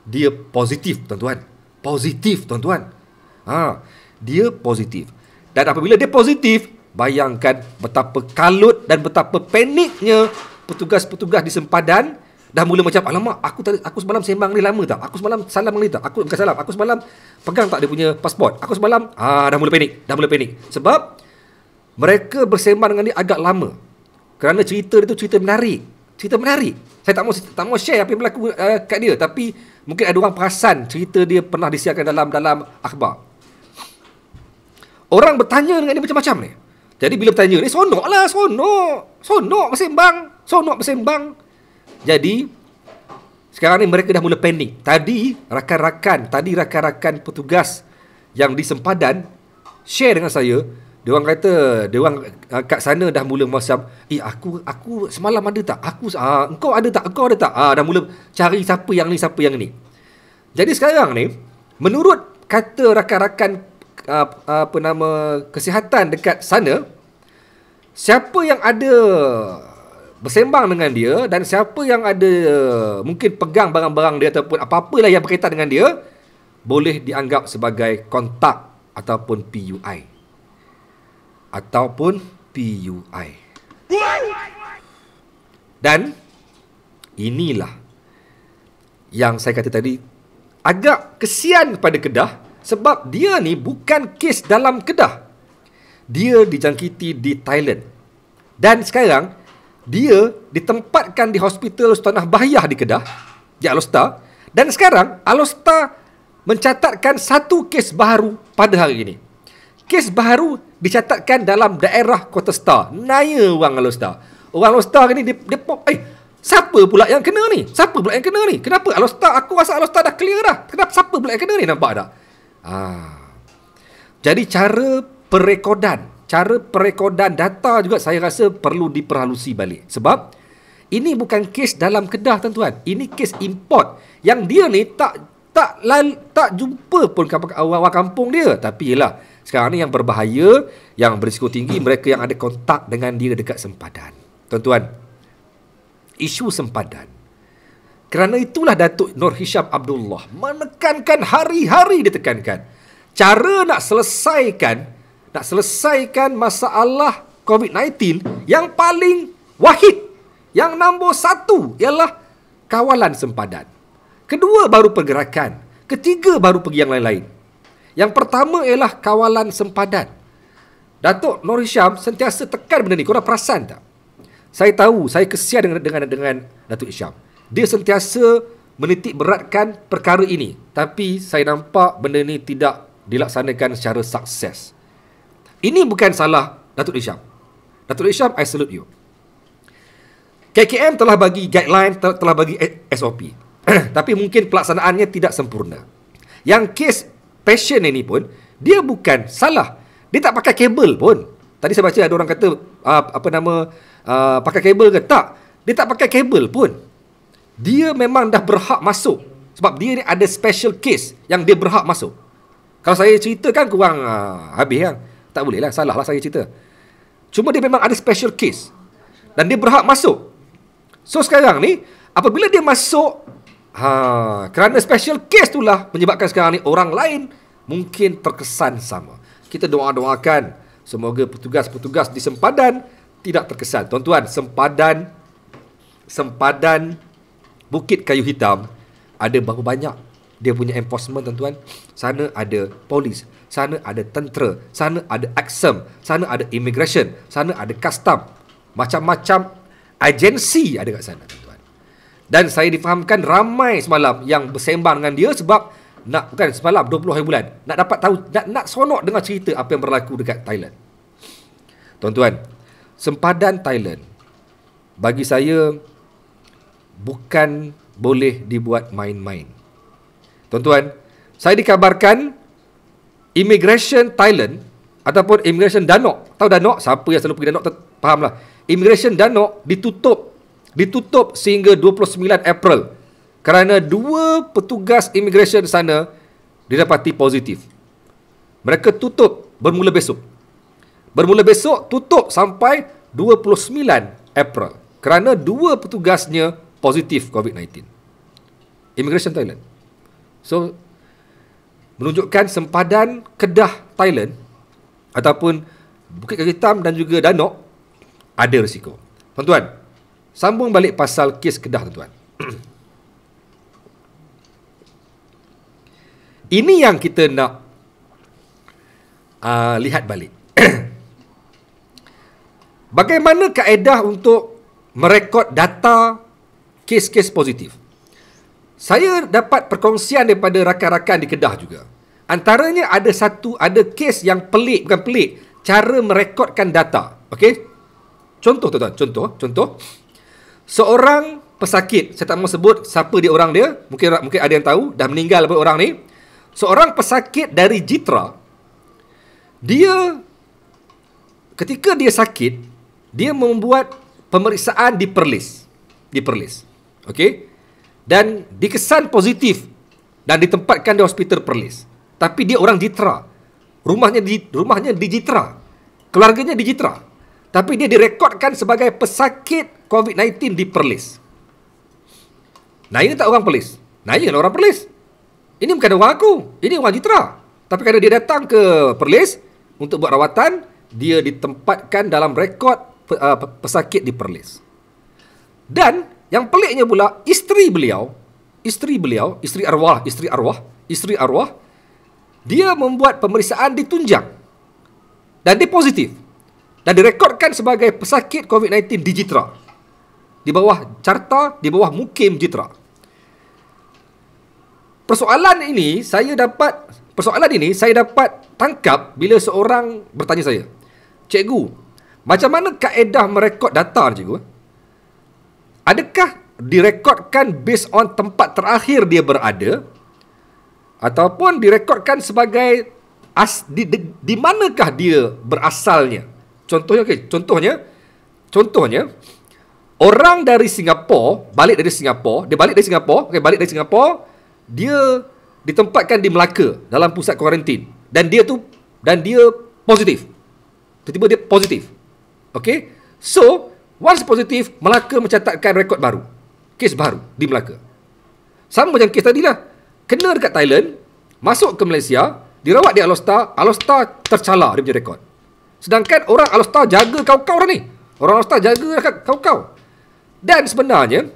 dia positif, tuan-tuan. Positif, tuan-tuan. Dia positif. Dan apabila dia positif, bayangkan betapa kalut dan betapa paniknya petugas-petugas di sempadan. Dah mula macam, alamak, aku semalam sembang ni lama tak? Aku semalam salam ni tak? Aku semalam pegang tak dia punya pasport? Aku semalam, dah mula panik. Sebab mereka bersembang dengan dia agak lama. Kerana cerita dia tu cerita menarik. Saya tak mau share apa yang berlaku kat dia, tapi mungkin ada orang perasan cerita dia pernah disiarkan dalam akhbar. Orang bertanya dengan dia macam-macam ni. Jadi bila bertanya ni, sonok bersembang. Jadi sekarang ni mereka dah mula panik. Tadi rakan-rakan petugas yang di sempadan share dengan saya, dia orang kata dia orang kat sana dah mula macam, aku semalam ada tak? Engkau ada tak? Dah mula cari siapa yang ni. Jadi sekarang ni, menurut kata rakan-rakan kesihatan dekat sana, siapa yang ada bersembang dengan dia dan siapa yang ada mungkin pegang barang-barang dia ataupun apa-apalah yang berkaitan dengan dia, boleh dianggap sebagai kontak ataupun PUI. Dan inilah yang saya kata tadi, agak kesian pada Kedah sebab dia ni bukan kes dalam Kedah. Dia dijangkiti di Thailand. Dan sekarang dia ditempatkan di Hospital Sultanah Bahiyah di Kedah, di Alostar. Dan sekarang Alostar mencatatkan satu kes baru pada hari ini. Kes baru dicatatkan dalam daerah Kota Star. Naya orang Alostar. Orang Alostar ni dia siapa pula yang kena ni? Kenapa Alostar? Aku rasa Alostar dah clear dah. Kenapa siapa pula yang kena ni? Nampak tak? Jadi cara perekodan data juga saya rasa perlu diperhalusi balik. Sebab ini bukan kes dalam Kedah, tuan-tuan. Ini kes import yang dia ni tak jumpa pun awal kampung dia. Tapi yelah, sekarang ni yang berbahaya, yang berisiko tinggi, mereka yang ada kontak dengan dia dekat sempadan. Tuan-tuan, isu sempadan. Kerana itulah Datuk Nur Hisham Abdullah menekankan, hari-hari ditekankan, cara nak selesaikan masalah COVID-19 yang paling Yang nombor 1 ialah kawalan sempadan. Kedua baru pergerakan. Ketiga baru pergi yang lain-lain. Yang pertama ialah kawalan sempadan. Datuk Nur Hisham sentiasa tekan benda ni. Korang perasan tak? Saya tahu, saya kesian dengan Datuk Hisham. Dia sentiasa menitik beratkan perkara ini. Tapi saya nampak benda ni tidak dilaksanakan secara sukses. Ini bukan salah Datuk Hisham. Datuk Hisham, I salute you. KKM telah bagi guideline, telah bagi SOP. Tapi mungkin pelaksanaannya tidak sempurna. Yang kes passion ini pun, dia bukan salah. Dia tak pakai kabel pun. Tadi saya baca ada orang kata, pakai kabel ke? Tak. Dia tak pakai kabel pun. Dia memang dah berhak masuk. Sebab dia ni ada special case yang dia berhak masuk. Kalau saya ceritakan kurang habis kan. Tak boleh lah, salah lah saya cerita. Cuma dia memang ada special case. Dan dia berhak masuk. So sekarang ni, apabila dia masuk, kerana special case itulah menyebabkan sekarang ni orang lain mungkin terkesan sama. Kita doakan semoga petugas-petugas di sempadan tidak terkesan. Tuan-tuan, sempadan Bukit Kayu Hitam ada berapa banyak dia punya enforcement, tuan-tuan. Sana ada polis, sana ada tentera, sana ada aksam, sana ada immigration, sana ada custom. Macam-macam agensi ada kat sana, tuan-tuan. Dan saya difahamkan ramai semalam yang bersembang dengan dia sebab bukan semalam, 20 hari bulan, nak dapat tahu, nak seronok dengar cerita apa yang berlaku dekat Thailand. Tuan-tuan, sempadan Thailand bagi saya bukan boleh dibuat main-main. Tuan-tuan, saya dikabarkan Immigration Thailand ataupun Immigration Danok, tahu Danok? Siapa yang selalu pergi Danok fahamlah. Immigration Danok ditutup sehingga 29 April kerana 2 petugas immigration sana didapati positif. Mereka tutup bermula besok. Bermula besok tutup sampai 29 April kerana 2 petugasnya positif COVID-19. Immigration Thailand. So, menunjukkan sempadan Kedah Thailand ataupun Bukit Kayu Hitam dan juga Danok ada risiko. Tuan-tuan, sambung balik pasal kes Kedah, tuan-tuan. Ini yang kita nak lihat balik. Bagaimana kaedah untuk merekod data kes-kes positif? Saya dapat perkongsian daripada rakan-rakan di Kedah juga. Antaranya ada kes yang pelik, bukan pelik, cara merekodkan data. Okey? Contoh, tuan-tuan, contoh. Seorang pesakit, saya tak mahu sebut siapa dia orang dia, mungkin ada yang tahu, dah meninggal pun orang ni. Seorang pesakit dari Jitra, dia ketika dia sakit, dia membuat pemeriksaan di Perlis. Okey? Dan dikesan positif dan ditempatkan di hospital Perlis. Tapi dia orang Jitra. Rumahnya di Jitra. Keluarganya di Jitra. Tapi dia direkodkan sebagai pesakit COVID-19 di Perlis. Naya tak orang Perlis? Naya lah orang Perlis. Ini bukan orang aku. Ini orang Jitra. Tapi kerana dia datang ke Perlis untuk buat rawatan, dia ditempatkan dalam rekod pesakit di Perlis. Dan yang peliknya pula, isteri arwah, dia membuat pemeriksaan di Tunjang. Dan dia positif. Dan direkodkan sebagai pesakit COVID-19 di Jitra. Di bawah carta, di bawah Mukim Jitra. Persoalan ini saya dapat tangkap bila seorang bertanya saya, "Cikgu, macam mana kaedah merekod data, cikgu? Adakah direkodkan based on tempat terakhir dia berada ataupun direkodkan sebagai di manakah dia berasalnya?" Contohnya, orang dari Singapura, balik dari Singapura, dia ditempatkan di Melaka dalam pusat kuarantin dan dia positif. Tiba-tiba dia positif. Okey? So, once positif, Melaka mencatatkan rekod baru. Kes baru di Melaka. Sama macam kes tadi lah. Kena dekat Thailand, masuk ke Malaysia, dirawat di Alostar tercalar dia punya rekod. Sedangkan orang Alostar jaga kau-kau orang ni. Orang Alostar jaga kau-kau. Dan sebenarnya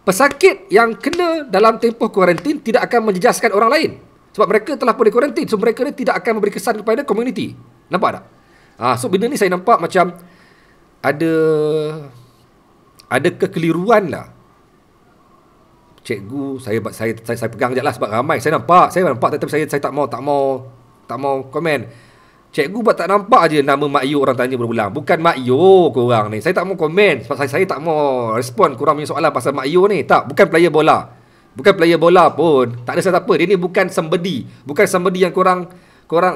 pesakit yang kena dalam tempoh kuarantin tidak akan menjejaskan orang lain. Sebab mereka telah pun dikuarantin. So mereka ni tidak akan memberi kesan kepada komuniti. Nampak tak? So benda ni saya nampak macam ada kekeliruan lah. Cikgu, saya pegang je lah sebab ramai. Saya nampak tapi saya tak mau komen. Cikgu buat tak nampak je nama Mak Yu orang tanya berulang. Bukan Mak Yu korang ni. Saya tak mau komen sebab saya tak mau respon korang punya soalan pasal Mak Yu ni. Tak, bukan player bola. Bukan player bola pun. Tak ada siapa. Dia ni bukan somebody. Bukan somebody yang korang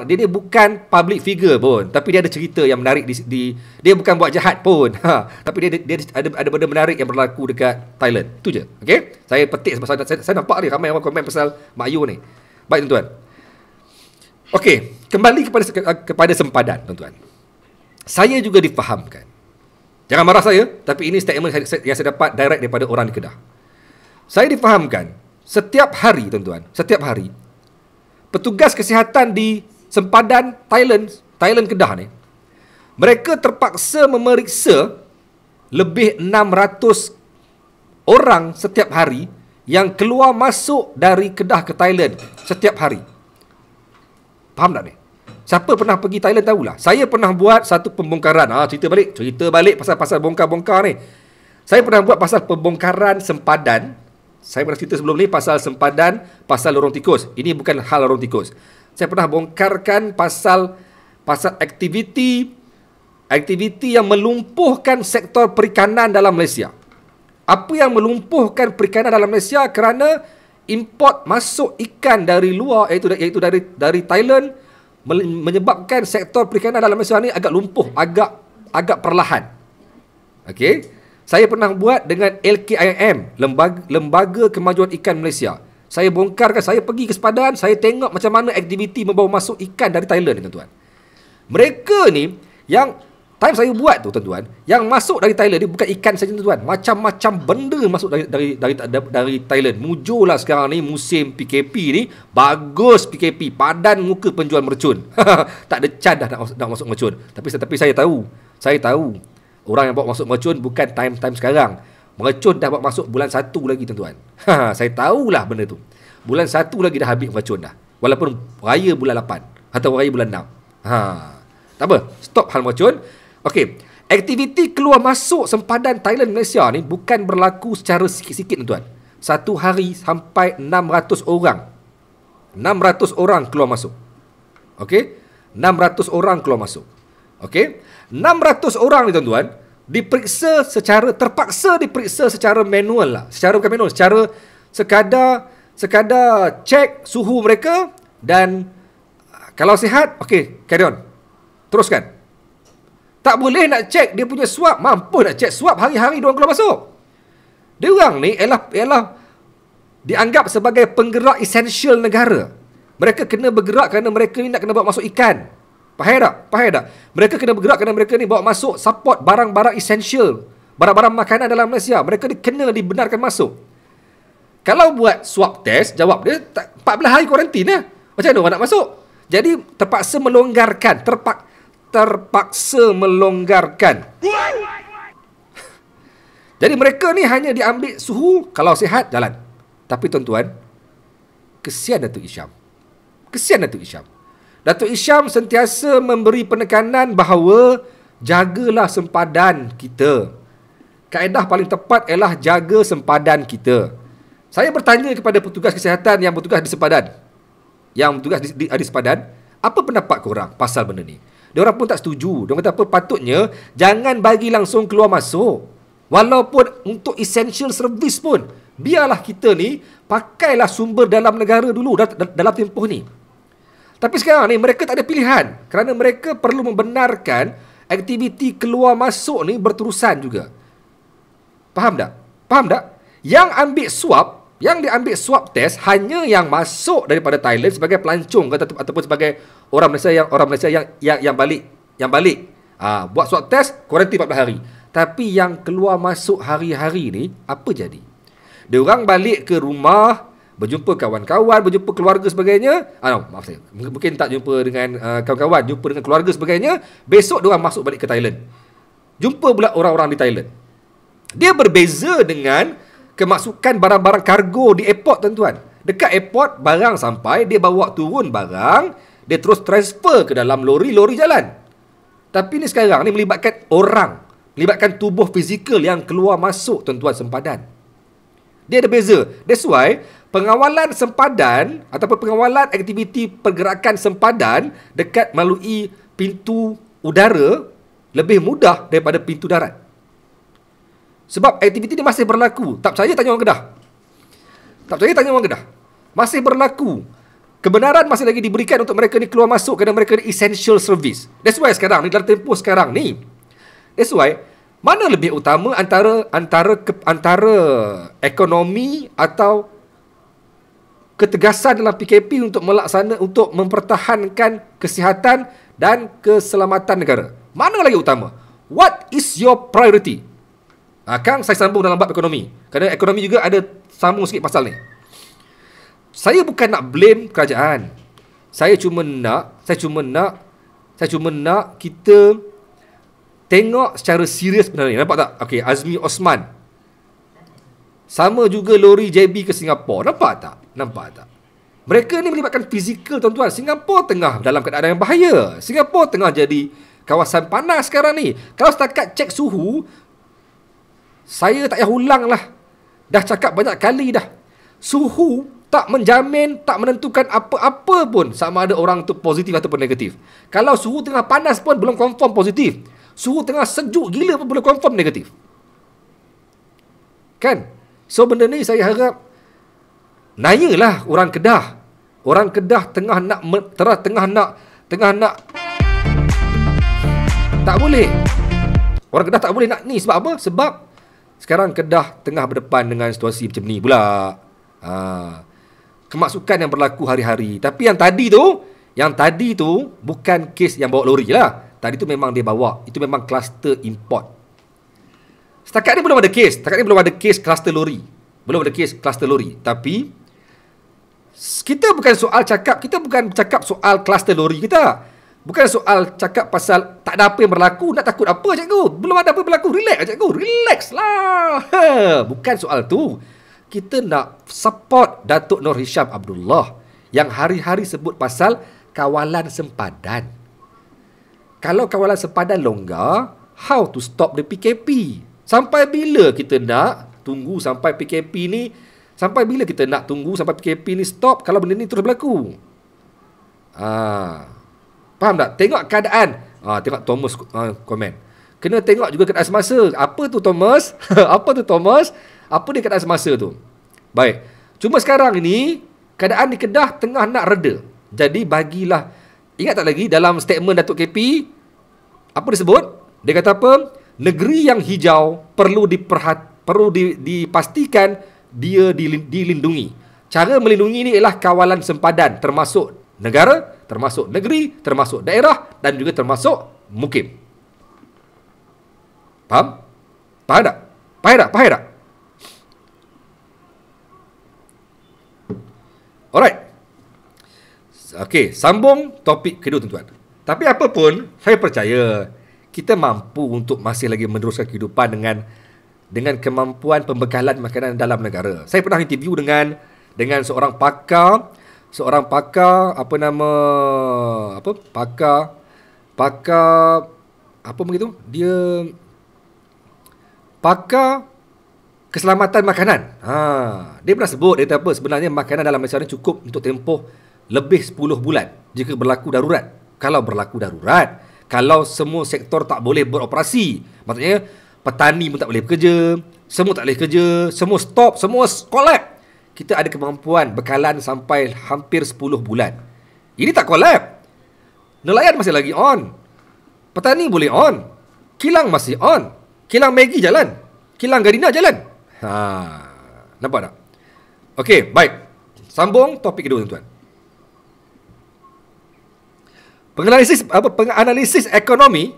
dia ni bukan public figure pun. Tapi dia ada cerita yang menarik dia bukan buat jahat pun. Tapi dia ada benda menarik yang berlaku dekat Thailand. Itu je. Okey? Saya petik sebab saya nampak ni ramai orang komen pasal Mak Yu ni. Baik tuan-tuan. Okey, kembali kepada sempadan tuan-tuan. Saya juga difahamkan. Jangan marah saya, tapi ini statement yang saya dapat direct daripada orang di Kedah. Saya difahamkan setiap hari tuan-tuan, petugas kesihatan di sempadan Thailand Kedah ni, mereka terpaksa memeriksa lebih 600 orang setiap hari yang keluar masuk dari Kedah ke Thailand setiap hari. Faham tak ni? Siapa pernah pergi Thailand tahulah. Saya pernah buat satu pembongkaran. Cerita balik pasal bongkar-bongkar ni. Saya pernah buat pasal pembongkaran sempadan. Saya pernah cerita sebelum ni pasal sempadan, pasal lorong tikus. Ini bukan hal lorong tikus. Saya pernah bongkarkan pasal aktiviti yang melumpuhkan sektor perikanan dalam Malaysia. Apa yang melumpuhkan perikanan dalam Malaysia kerana import masuk ikan dari luar, iaitu dari Thailand, menyebabkan sektor perikanan dalam Malaysia ni agak lumpuh, agak perlahan. Okey, saya pernah buat dengan LKIM, Lembaga Kemajuan Ikan Malaysia. Saya bongkarkan, saya pergi ke sempadan, saya tengok macam mana aktiviti membawa masuk ikan dari Thailand ni tuan-tuan. Mereka ni yang time saya buat tu tuan-tuan, yang masuk dari Thailand ni bukan ikan saja tuan-tuan, macam-macam benda masuk dari Thailand. Mujurlah sekarang ni musim PKP ni, bagus PKP, padan muka penjual mercun. Tak ada can dah nak masuk mercun. Tapi saya tahu orang yang bawa masuk mercun bukan time sekarang. Mercun dah bawa masuk bulan 1 lagi tuan-tuan. Saya tahulah benda tu. Bulan 1 lagi dah habis mercun dah. Walaupun raya bulan 8 atau raya bulan 6. Tak apa, stop hal mercun. Okey, aktiviti keluar masuk sempadan Thailand Malaysia ni bukan berlaku secara sikit-sikit tuan-tuan. Satu hari sampai 600 orang. 600 orang keluar masuk. Okey? 600 orang keluar masuk. Okey? 600 orang ni tuan-tuan terpaksa diperiksa secara manual lah. Secara bukan manual, secara sekadar cek suhu mereka dan kalau sihat, okey, carry on. Teruskan. Tak boleh nak cek dia punya swab. Mampu nak cek swab hari-hari diorang keluar masuk. Diorang ni ialah dianggap sebagai penggerak esensial negara. Mereka kena bergerak kerana mereka ni nak kena bawa masuk ikan. Faham tak? Mereka kena bergerak kerana mereka ni bawa masuk support barang-barang esensial, barang-barang makanan dalam Malaysia. Mereka ni kena dibenarkan masuk. Kalau buat swab test, jawab dia 14 hari kuarantin lah. Macam mana orang nak masuk? Jadi terpaksa melonggarkan. Jadi mereka ni hanya diambil suhu, kalau sihat jalan. Tapi tuan-tuan, kesian Datuk Isham. Datuk Isham sentiasa memberi penekanan bahawa jagalah sempadan kita. Kaedah paling tepat ialah jaga sempadan kita. Saya bertanya kepada petugas kesihatan yang bertugas di sempadan, di sempadan, apa pendapat korang pasal benda ni? Diorang pun tak setuju. Diorang kata apa, patutnya jangan bagi langsung keluar masuk. Walaupun untuk essential service pun, biarlah kita ni pakailah sumber dalam negara dulu dalam tempoh ni. Tapi sekarang ni mereka tak ada pilihan kerana mereka perlu membenarkan aktiviti keluar masuk ni berterusan juga. Faham tak? Yang diambil swab test hanya yang masuk daripada Thailand sebagai pelancong ataupun sebagai orang Malaysia yang balik. Buat swab test, kuarantin 14 hari. Tapi yang keluar masuk hari-hari ni, apa jadi? Diorang balik ke rumah, berjumpa kawan-kawan, berjumpa keluarga sebagainya. Maaf saya, mungkin tak jumpa dengan kawan-kawan, jumpa dengan keluarga sebagainya. Besok diorang masuk balik ke Thailand. Jumpa pula orang-orang di Thailand. Dia berbeza dengan kemasukan barang-barang kargo di airport, tuan-tuan. Dekat airport, barang sampai, dia bawa turun barang, dia terus transfer ke dalam lori jalan. Tapi ni sekarang ni melibatkan orang, melibatkan tubuh fizikal yang keluar masuk, tuan-tuan, sempadan. Dia ada beza. That's why pengawalan sempadan ataupun pengawalan aktiviti pergerakan sempadan dekat melalui pintu udara lebih mudah daripada pintu darat. Sebab aktiviti ni masih berlaku. Tak percaya tanya orang Kedah. Tak percaya tanya orang Kedah. Masih berlaku. Kebenaran masih lagi diberikan untuk mereka ni keluar masuk kerana mereka ni essential service. That's why sekarang ni, dalam tempoh sekarang ni, that's why mana lebih utama antara ekonomi atau ketegasan dalam PKP untuk untuk mempertahankan kesihatan dan keselamatan negara? Mana lagi utama? What is your priority? Kang, saya sambung dalam bab ekonomi. Kerana ekonomi juga ada sambung sikit pasal ni. Saya bukan nak blame kerajaan. Saya cuma nak kita tengok secara serius benda ni. Nampak tak? Okey, Azmi Osman. Sama juga lori JB ke Singapura. Nampak tak? Mereka ni melibatkan fizikal, tuan-tuan. Singapura tengah dalam keadaan yang bahaya. Singapura tengah jadi kawasan panas sekarang ni. Kalau setakat cek suhu, saya tak payah ulang lah. Dah cakap banyak kali dah. Suhu tak menjamin, tak menentukan apa-apa pun sama ada orang tu positif ataupun negatif. Kalau suhu tengah panas pun belum confirm positif. Suhu tengah sejuk gila pun boleh confirm negatif. Kan? So benda ni saya harap nanyalah orang Kedah. Orang Kedah tengah nak tak boleh. Orang Kedah tak boleh nak ni sebab apa? Sebab sekarang Kedah tengah berdepan dengan situasi macam ni pula. Kemasukan yang berlaku hari-hari. Tapi yang tadi tu bukan kes yang bawa lori lah. Tadi tu memang dia bawa. Itu memang kluster import. Setakat ni belum ada kes. Kluster lori. Tapi kita bukan cakap soal kluster lori kita. Bukan soal cakap pasal tak ada apa yang berlaku. Nak takut apa, cikgu? Belum ada apa yang berlaku. Relax, cikgu. Relax lah. Bukan soal tu. Kita nak support Datuk Nur Hisham Abdullah yang hari-hari sebut pasal kawalan sempadan. Kalau kawalan sempadan longgar, how to stop the PKP? Sampai bila kita nak tunggu sampai PKP ni? Sampai bila kita nak tunggu sampai PKP ni stop kalau benda ni terus berlaku? Faham tak? Tengok keadaan. Tengok Thomas komen. Kena tengok juga keadaan semasa. Apa tu Thomas? Apa dia keadaan semasa tu? Baik. Cuma sekarang ini keadaan di Kedah tengah nak reda. Jadi bagilah. Ingat tak lagi dalam statement Datuk KP, apa disebut? Dia kata apa? Negeri yang hijau perlu dipastikan dia dilindungi. Cara melindungi ini ialah kawalan sempadan termasuk negara, termasuk negeri, termasuk daerah dan juga termasuk mukim. Faham? Faham tak? Alright. Okey, sambung topik kedua, tuan-tuan. Tapi apa pun, saya percaya kita mampu untuk masih lagi meneruskan kehidupan dengan kemampuan pembekalan makanan dalam negara. Saya pernah interview dengan seorang pakar pakar keselamatan makanan. Dia pernah sebut, dia kata apa, sebenarnya makanan dalam Malaysia ni cukup untuk tempoh lebih 10 bulan jika berlaku darurat. Kalau berlaku darurat, kalau semua sektor tak boleh beroperasi, maksudnya petani pun tak boleh bekerja, semua tak boleh kerja, semua stop, semua collapse, kita ada kemampuan bekalan sampai hampir 10 bulan. Ini tak collapse. Nelayan masih lagi on. Petani boleh on. Kilang masih on. Kilang Maggi jalan. Kilang Gardina jalan. Nampak tak? Okey, baik. Sambung topik kedua, tuan-tuan. Penganalisis ekonomi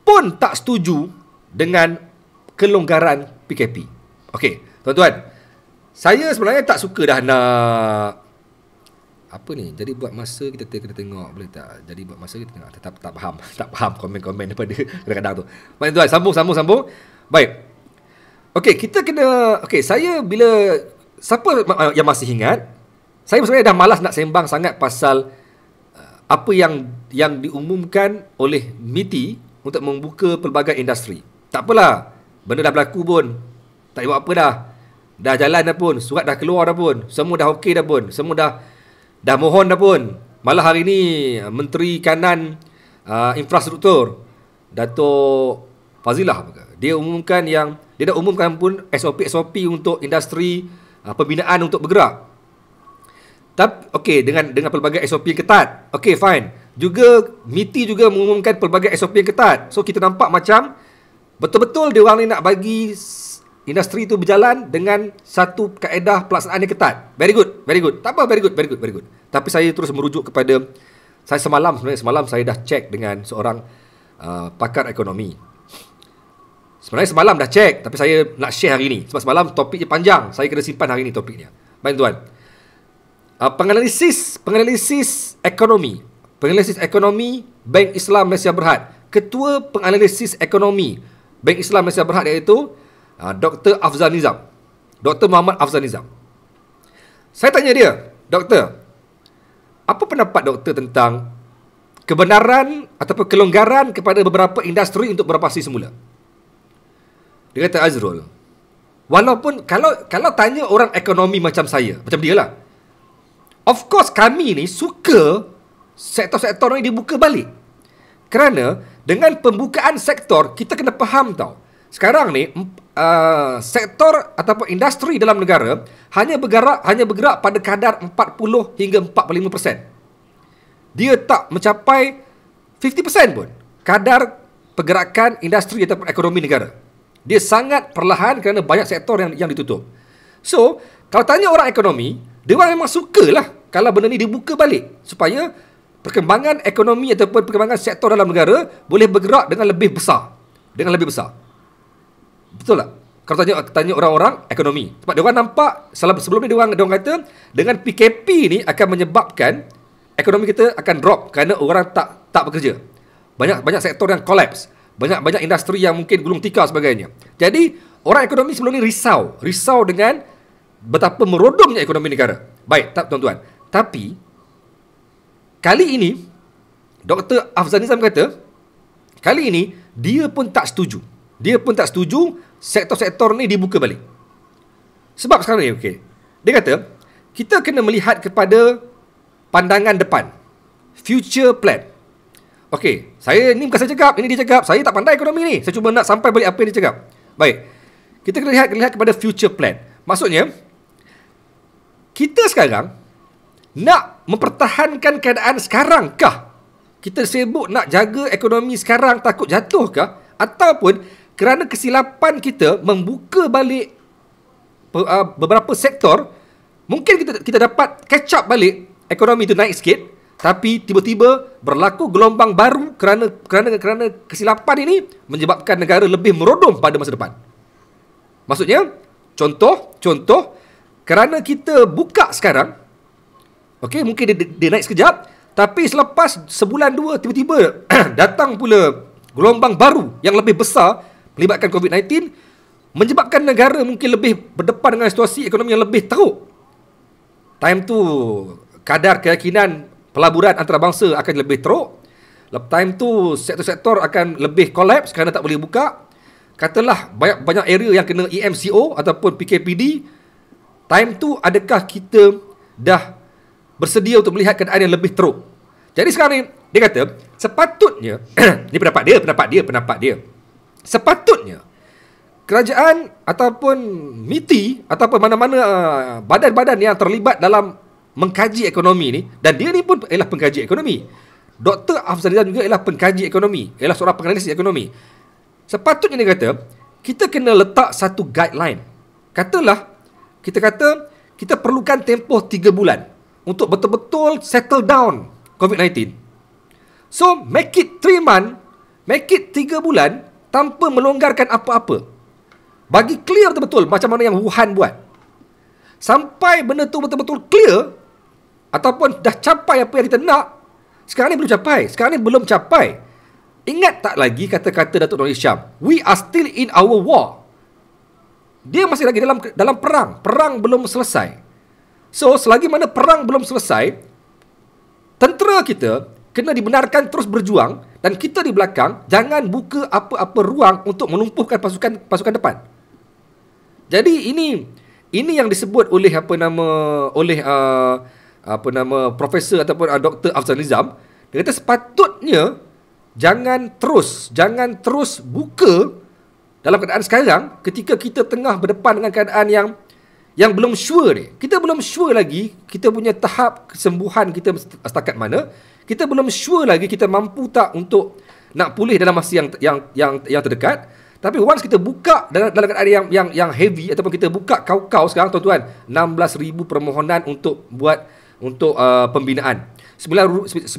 pun tak setuju dengan kelonggaran PKP. Okey, tuan-tuan. Saya sebenarnya tak suka dah nak apa ni? Jadi buat masa kita kena tengok, boleh tak? Jadi buat masa kita tengok. Tak faham. Tak faham komen-komen daripada kadang-kadang tu. Baik tuan, sambung. Baik. Okey, kita kena... Okey, saya bila... Siapa yang masih ingat, saya sebenarnya dah malas nak sembang sangat pasal apa yang diumumkan oleh MITI untuk membuka pelbagai industri. Tak apalah, benda dah berlaku pun. Tak buat apa dah. Dah jalan dah pun, surat dah keluar dah pun. Semua dah okey dah pun. Semua dah mohon dah pun. Malah hari ni Menteri Kanan Infrastruktur Dato' Fazilah, dia dah umumkan pun SOP untuk industri pembinaan untuk bergerak. Tapi okey, dengan pelbagai SOP yang ketat. Okey, fine. Juga MITI juga mengumumkan pelbagai SOP yang ketat. So kita nampak macam betul-betul dia orang ni nak bagi industri itu berjalan dengan satu kaedah pelaksanaan yang ketat. Very good. Tak apa, very good. Tapi saya terus merujuk kepada semalam saya dah check dengan seorang pakar ekonomi. Sebenarnya semalam dah check, tapi saya nak share hari ni. Sebab semalam topiknya panjang, saya kena simpan hari ni topiknya. Baik tuan. Penganalisis ekonomi. Penganalisis ekonomi Bank Islam Malaysia Berhad. Ketua penganalisis ekonomi Bank Islam Malaysia Berhad iaitu Dr. Afzal Nizam. Dr. Muhammad Afzal Nizam. Saya tanya dia, Doktor, apa pendapat doktor tentang kebenaran ataupun kelonggaran kepada beberapa industri untuk beroperasi semula? Dia kata, Azrul, walaupun kalau tanya orang ekonomi macam saya, macam dia lah, of course kami ni suka sektor-sektor ni dibuka balik. Kerana dengan pembukaan sektor, kita kena faham tau. Sekarang ni sektor ataupun industri dalam negara hanya bergerak pada kadar 40 hingga 45%. Dia tak mencapai 50% pun kadar pergerakan industri ataupun ekonomi negara. Dia sangat perlahan kerana banyak sektor yang ditutup. So, kalau tanya orang ekonomi, dia orang memang sukalah kalau benda ni dibuka balik supaya perkembangan ekonomi ataupun perkembangan sektor dalam negara boleh bergerak dengan lebih besar. Betul tak? Kalau tanya orang-orang ekonomi. Sebab dia orang nampak sebelum ni dia orang kata dengan PKP ni akan menyebabkan ekonomi kita akan drop kerana orang tak bekerja. Banyak sektor yang collapse. Banyak industri yang mungkin gulung tikar sebagainya. Jadi, orang ekonomi sebelum ni risau dengan betapa merodongnya ekonomi negara. Baik, tuan-tuan. Tapi kali ini Dr. Afzal Nizam kata, kali ini dia pun tak setuju. Sektor-sektor ni dibuka balik. Sebab sekarang ni, okey. Dia kata, kita kena melihat kepada pandangan depan. Future plan. Okey, saya ni bukan saya cakap, ini dia cakap. Saya tak pandai ekonomi ni. Saya cuma nak sampai balik apa yang dia cakap. Baik. Kita kena lihat kepada future plan. Maksudnya, kita sekarang nak mempertahankan keadaan sekarang kah? Kita sibuk nak jaga ekonomi sekarang takut jatuh kah? Ataupun kerana kesilapan kita membuka balik beberapa sektor, mungkin kita dapat catch up balik, ekonomi itu naik sikit, tapi tiba-tiba berlaku gelombang baru kerana kesilapan ini menyebabkan negara lebih merodom pada masa depan. Maksudnya, contoh, kerana kita buka sekarang, okey, mungkin dia naik sekejap, tapi selepas sebulan dua tiba-tiba datang pula gelombang baru yang lebih besar melibatkan COVID-19, menyebabkan negara mungkin lebih berdepan dengan situasi ekonomi yang lebih teruk. Time tu kadar keyakinan pelaburan antarabangsa akan lebih teruk. Time tu sektor-sektor akan lebih collapse kerana tak boleh buka. Katalah banyak area yang kena EMCO ataupun PKPD. Time tu adakah kita dah bersedia untuk melihat keadaan yang lebih teruk? Jadi sekarang ni dia kata sepatutnya ni pendapat dia. Sepatutnya kerajaan ataupun MITI ataupun mana-mana badan-badan yang terlibat dalam mengkaji ekonomi ni, dan dia ni pun ialah pengkaji ekonomi. Dr. Afzal Nizam juga ialah pengkaji ekonomi, ialah seorang penganalisis ekonomi. Sepatutnya dia kata, kita kena letak satu guideline. Katalah, kita perlukan tempoh 3 bulan untuk betul-betul settle down COVID-19. So, make it 3 months, make it 3 bulan tanpa melonggarkan apa-apa. Bagi clear betul-betul macam mana yang Wuhan buat. Sampai benda tu betul-betul clear, ataupun dah capai apa yang kita nak, sekarang ni belum capai. Ingat tak lagi kata-kata Datuk Nor Hisham, we are still in our war. Dia masih lagi dalam perang. Perang belum selesai. So, selagi mana perang belum selesai, tentera kita kena dibenarkan terus berjuang, dan kita di belakang jangan buka apa-apa ruang untuk melumpuhkan pasukan depan. Jadi ini yang disebut oleh profesor ataupun Dr. Afzal Nizam. Dia kata sepatutnya jangan terus buka dalam keadaan sekarang ketika kita tengah berdepan dengan keadaan yang belum sure ni. Kita belum sure lagi kita punya tahap kesembuhan kita setakat mana. Kita belum sure lagi kita mampu tak untuk nak pulih dalam masa yang terdekat. Tapi once kita buka dalam keadaan yang heavy, ataupun kita buka kau sekarang tuan-tuan, 16,000 permohonan untuk pembinaan. 90,000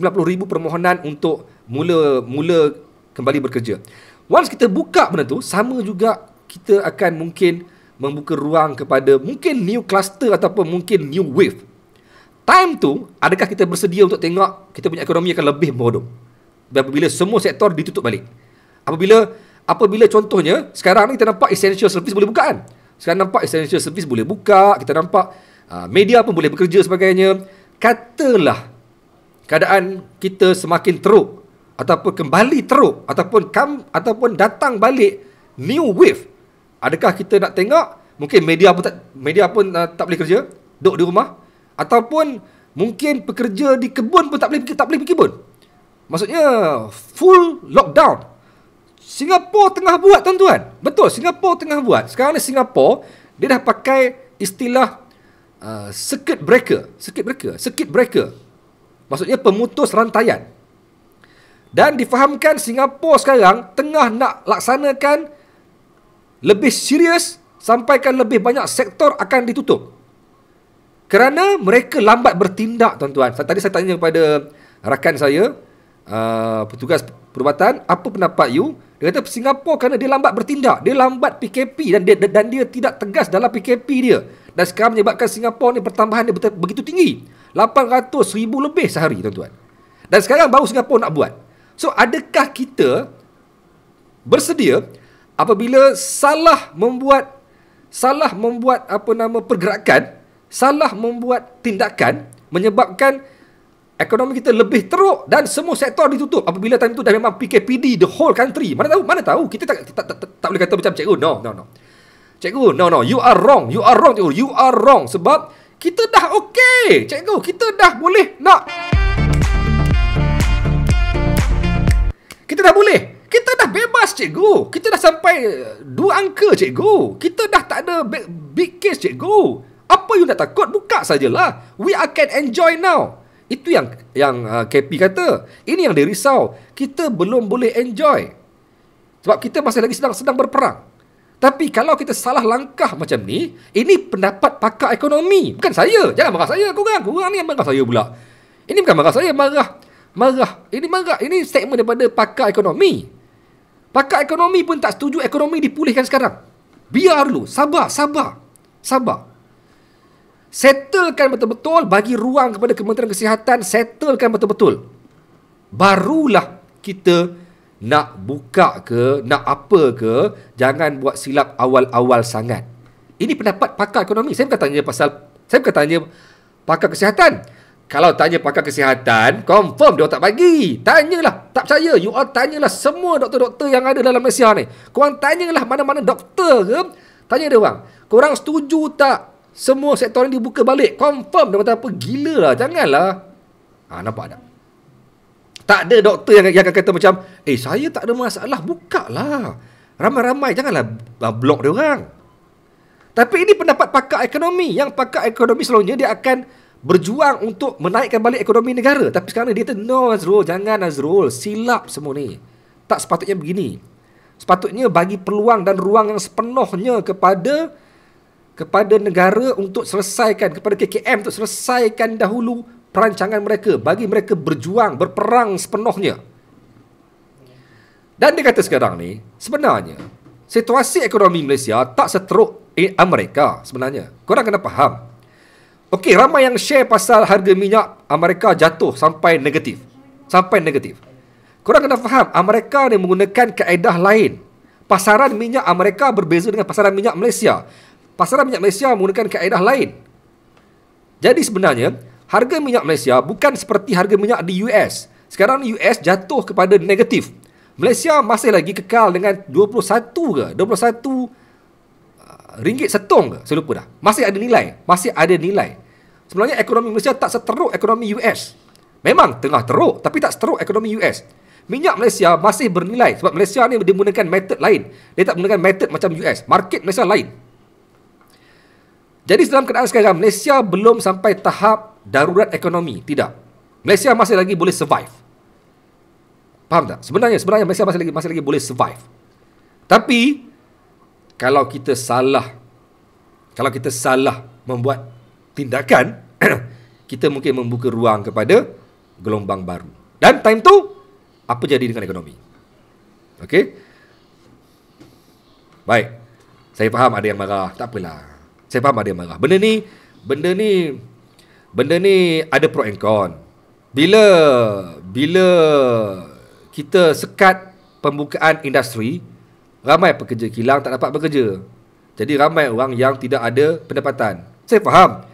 permohonan untuk mula kembali bekerja. Once kita buka benda tu, sama juga kita akan mungkin membuka ruang kepada mungkin new cluster ataupun mungkin new wave. Time tu, adakah kita bersedia untuk tengok kita punya ekonomi akan lebih bodoh apabila semua sektor ditutup balik? Apabila contohnya, sekarang ni kita nampak essential service boleh buka kan? Sekarang nampak essential service boleh buka, kita nampak media pun boleh bekerja sebagainya. Katalah keadaan kita semakin teruk, ataupun kembali teruk, ataupun datang balik new wave. Adakah kita nak tengok mungkin media pun tak boleh kerja, duduk di rumah, ataupun mungkin pekerja di kebun pun tak boleh pergi kebun. Maksudnya full lockdown. Singapura tengah buat tuan-tuan. Betul, Singapura tengah buat. Sekarang ni Singapura dia dah pakai istilah circuit breaker. Maksudnya pemutus rantaian. Dan difahamkan Singapura sekarang tengah nak laksanakan lebih serius, sampaikan lebih banyak sektor akan ditutup. Kerana mereka lambat bertindak tuan-tuan. Tadi saya tanya kepada rakan saya, petugas perubatan, apa pendapat you? Dia kata Singapura kerana dia lambat bertindak, dia lambat PKP dan dia tidak tegas dalam PKP dia. Dan sekarang menyebabkan Singapura ni pertambahan dia begitu tinggi. 800,000 lebih sehari tuan-tuan. Dan sekarang baru Singapura nak buat. So adakah kita bersedia apabila salah membuat pergerakan, salah membuat tindakan menyebabkan ekonomi kita lebih teruk dan semua sektor ditutup apabila time tu dah memang PKPD the whole country. Mana tahu kita tak boleh kata macam cikgu no. Cikgu no, you are wrong cikgu, you are wrong sebab kita dah okey cikgu, kita dah boleh kita dah bebas cikgu, kita dah sampai 2 angka cikgu, kita dah tak ada big case cikgu. Apa you nak takut, buka sajalah, we can enjoy now. Itu yang KP kata. Ini yang dia risau. Kita belum boleh enjoy. Sebab kita masih lagi sedang berperang. Tapi kalau kita salah langkah macam ni, ini pendapat pakar ekonomi. Bukan saya. Jangan marah saya. Korang ni yang marah saya pula. Ini bukan marah saya. Marah. Ini statement daripada pakar ekonomi. Pakar ekonomi pun tak setuju ekonomi dipulihkan sekarang. Biar dulu. Sabar. Settlekan betul-betul, bagi ruang kepada Kementerian Kesihatan, settlekan betul-betul. Barulah kita nak buka ke, nak apa ke, jangan buat silap awal-awal sangat. Ini pendapat pakar ekonomi. Saya bukan tanya pakar kesihatan. Kalau tanya pakar kesihatan, confirm dia tak bagi. Tanyalah, tak percaya, you all tanyalah semua doktor-doktor yang ada dalam Malaysia ni. Korang tanyalah mana-mana doktor ke, tanya dia orang, korang setuju tak semua sektor ni dibuka balik? Confirm dia kata apa? Gila lah, janganlah. Nampak tak? Tak ada doktor yang akan kata macam, saya tak ada masalah, buka lah. Ramai-ramai, janganlah blok dia orang. Tapi ini pendapat pakar ekonomi. Yang pakar ekonomi selalunya dia akan berjuang untuk menaikkan balik ekonomi negara. Tapi sekarang dia kata, no Azrul, jangan Azrul, silap semua ni. Tak sepatutnya begini. Sepatutnya bagi peluang dan ruang yang sepenuhnya kepada negara untuk selesaikan, kepada KKM untuk selesaikan dahulu perancangan mereka, bagi mereka berjuang, berperang sepenuhnya. Dan dia kata sekarang ni, sebenarnya situasi ekonomi Malaysia tak seteruk Amerika sebenarnya. Korang kena faham, Okey, ramai yang share pasal harga minyak Amerika jatuh sampai negatif. Sampai negatif. Korang kena faham, Amerika ni menggunakan kaedah lain. Pasaran minyak Amerika berbeza dengan pasaran minyak Malaysia. Pasaran minyak Malaysia menggunakan kaedah lain. Jadi sebenarnya, harga minyak Malaysia bukan seperti harga minyak di US. Sekarang ni US jatuh kepada negatif. Malaysia masih lagi kekal dengan 21 ke? 21 ringgit setong ke? Saya lupa dah. Masih ada nilai. Masih ada nilai. Sebenarnya ekonomi Malaysia tak seteruk ekonomi US. Memang tengah teruk, tapi tak seteruk ekonomi US. Minyak Malaysia masih bernilai. Sebab Malaysia ni dia menggunakan method lain. Dia tak menggunakan method macam US. Market Malaysia lain. Jadi dalam keadaan sekarang, Malaysia belum sampai tahap darurat ekonomi. Tidak. Malaysia masih lagi boleh survive. Faham tak? Sebenarnya Malaysia masih lagi boleh survive. Tapi kalau kita salah membuat tindakan, kita mungkin membuka ruang kepada gelombang baru. Dan time tu, apa jadi dengan ekonomi? Okey? Baik. Saya faham ada yang marah. Tak apalah. Saya faham ada yang marah. Benda ni ada pro and con. Bila kita sekat pembukaan industri, ramai pekerja kilang tak dapat bekerja. Jadi ramai orang yang tidak ada pendapatan. Saya faham.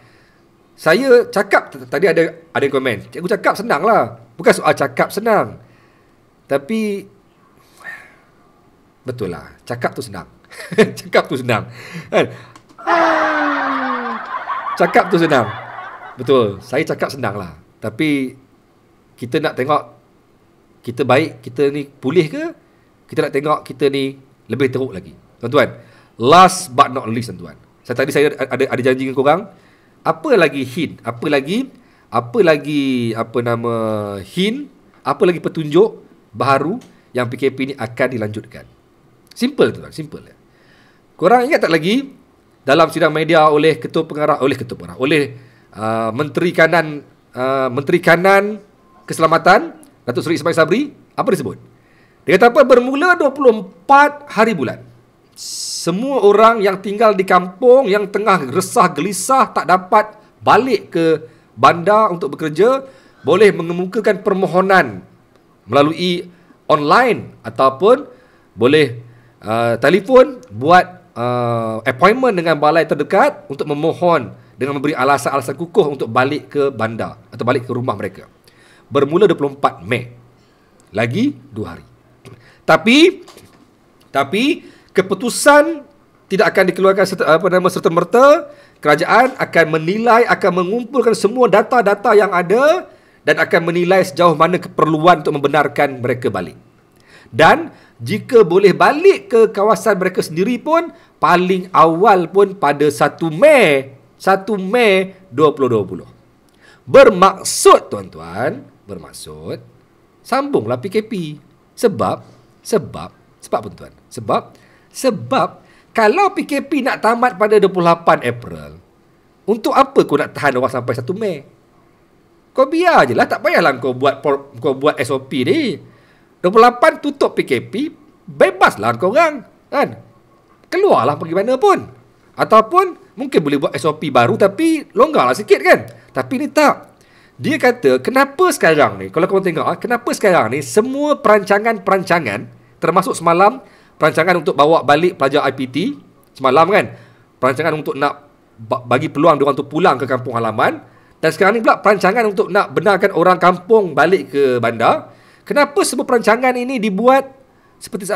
Saya cakap tadi ada komen. Cikgu cakap senang lah. Bukan soal cakap senang. Tapi betul lah. Cakap tu senang. Cakap tu senang. Kan? Cakap tu senang. Betul. Saya cakap senang lah. Tapi kita nak tengok kita baik, kita ni pulih ke? Kita nak tengok kita ni lebih teruk lagi. Tuan-tuan, last but not least tuan-tuan. Saya ada janji dengan korang. Apa lagi hint? Apa lagi petunjuk baru yang PKP ni akan dilanjutkan? Simple tuan, simple. Korang ingat tak lagi dalam sidang media oleh Menteri Kanan Keselamatan Datuk Seri Ismail Sabri, apa disebut? Dia kata apa? Bermula 24 hari bulan, semua orang yang tinggal di kampung yang tengah resah gelisah tak dapat balik ke bandar untuk bekerja boleh mengemukakan permohonan melalui online ataupun boleh telefon buat appointment dengan balai terdekat untuk memohon dengan memberi alasan-alasan kukuh untuk balik ke bandar atau balik ke rumah mereka. Bermula 24 Mei. Lagi 2 hari. Tapi keputusan tidak akan dikeluarkan serta-merta. Kerajaan akan menilai, akan mengumpulkan semua data-data yang ada dan akan menilai sejauh mana keperluan untuk membenarkan mereka balik. Dan jika boleh balik ke kawasan mereka sendiri pun, paling awal pun pada 1 Mei 2020. Bermaksud tuan-tuan, sambunglah PKP. Sebab apa tuan? Sebab kalau PKP nak tamat pada 28 April, untuk apa kau nak tahan orang sampai 1 Mei? Kau biar je lah, tak payahlah kau buat SOP ni. 28 tutup PKP, bebaslah kau orang, kan? Keluarlah pergi mana pun. Ataupun mungkin boleh buat SOP baru tapi longgarlah sikit kan. Tapi ni tak. Dia kata kenapa sekarang ni, kalau korang tengok, kenapa sekarang ni semua perancangan termasuk semalam perancangan untuk bawa balik pelajar IPT semalam kan, perancangan untuk nak bagi peluang diorang untuk pulang ke kampung halaman, dan sekarang ni pula perancangan untuk nak benarkan orang kampung balik ke bandar. Kenapa semua perancangan ini dibuat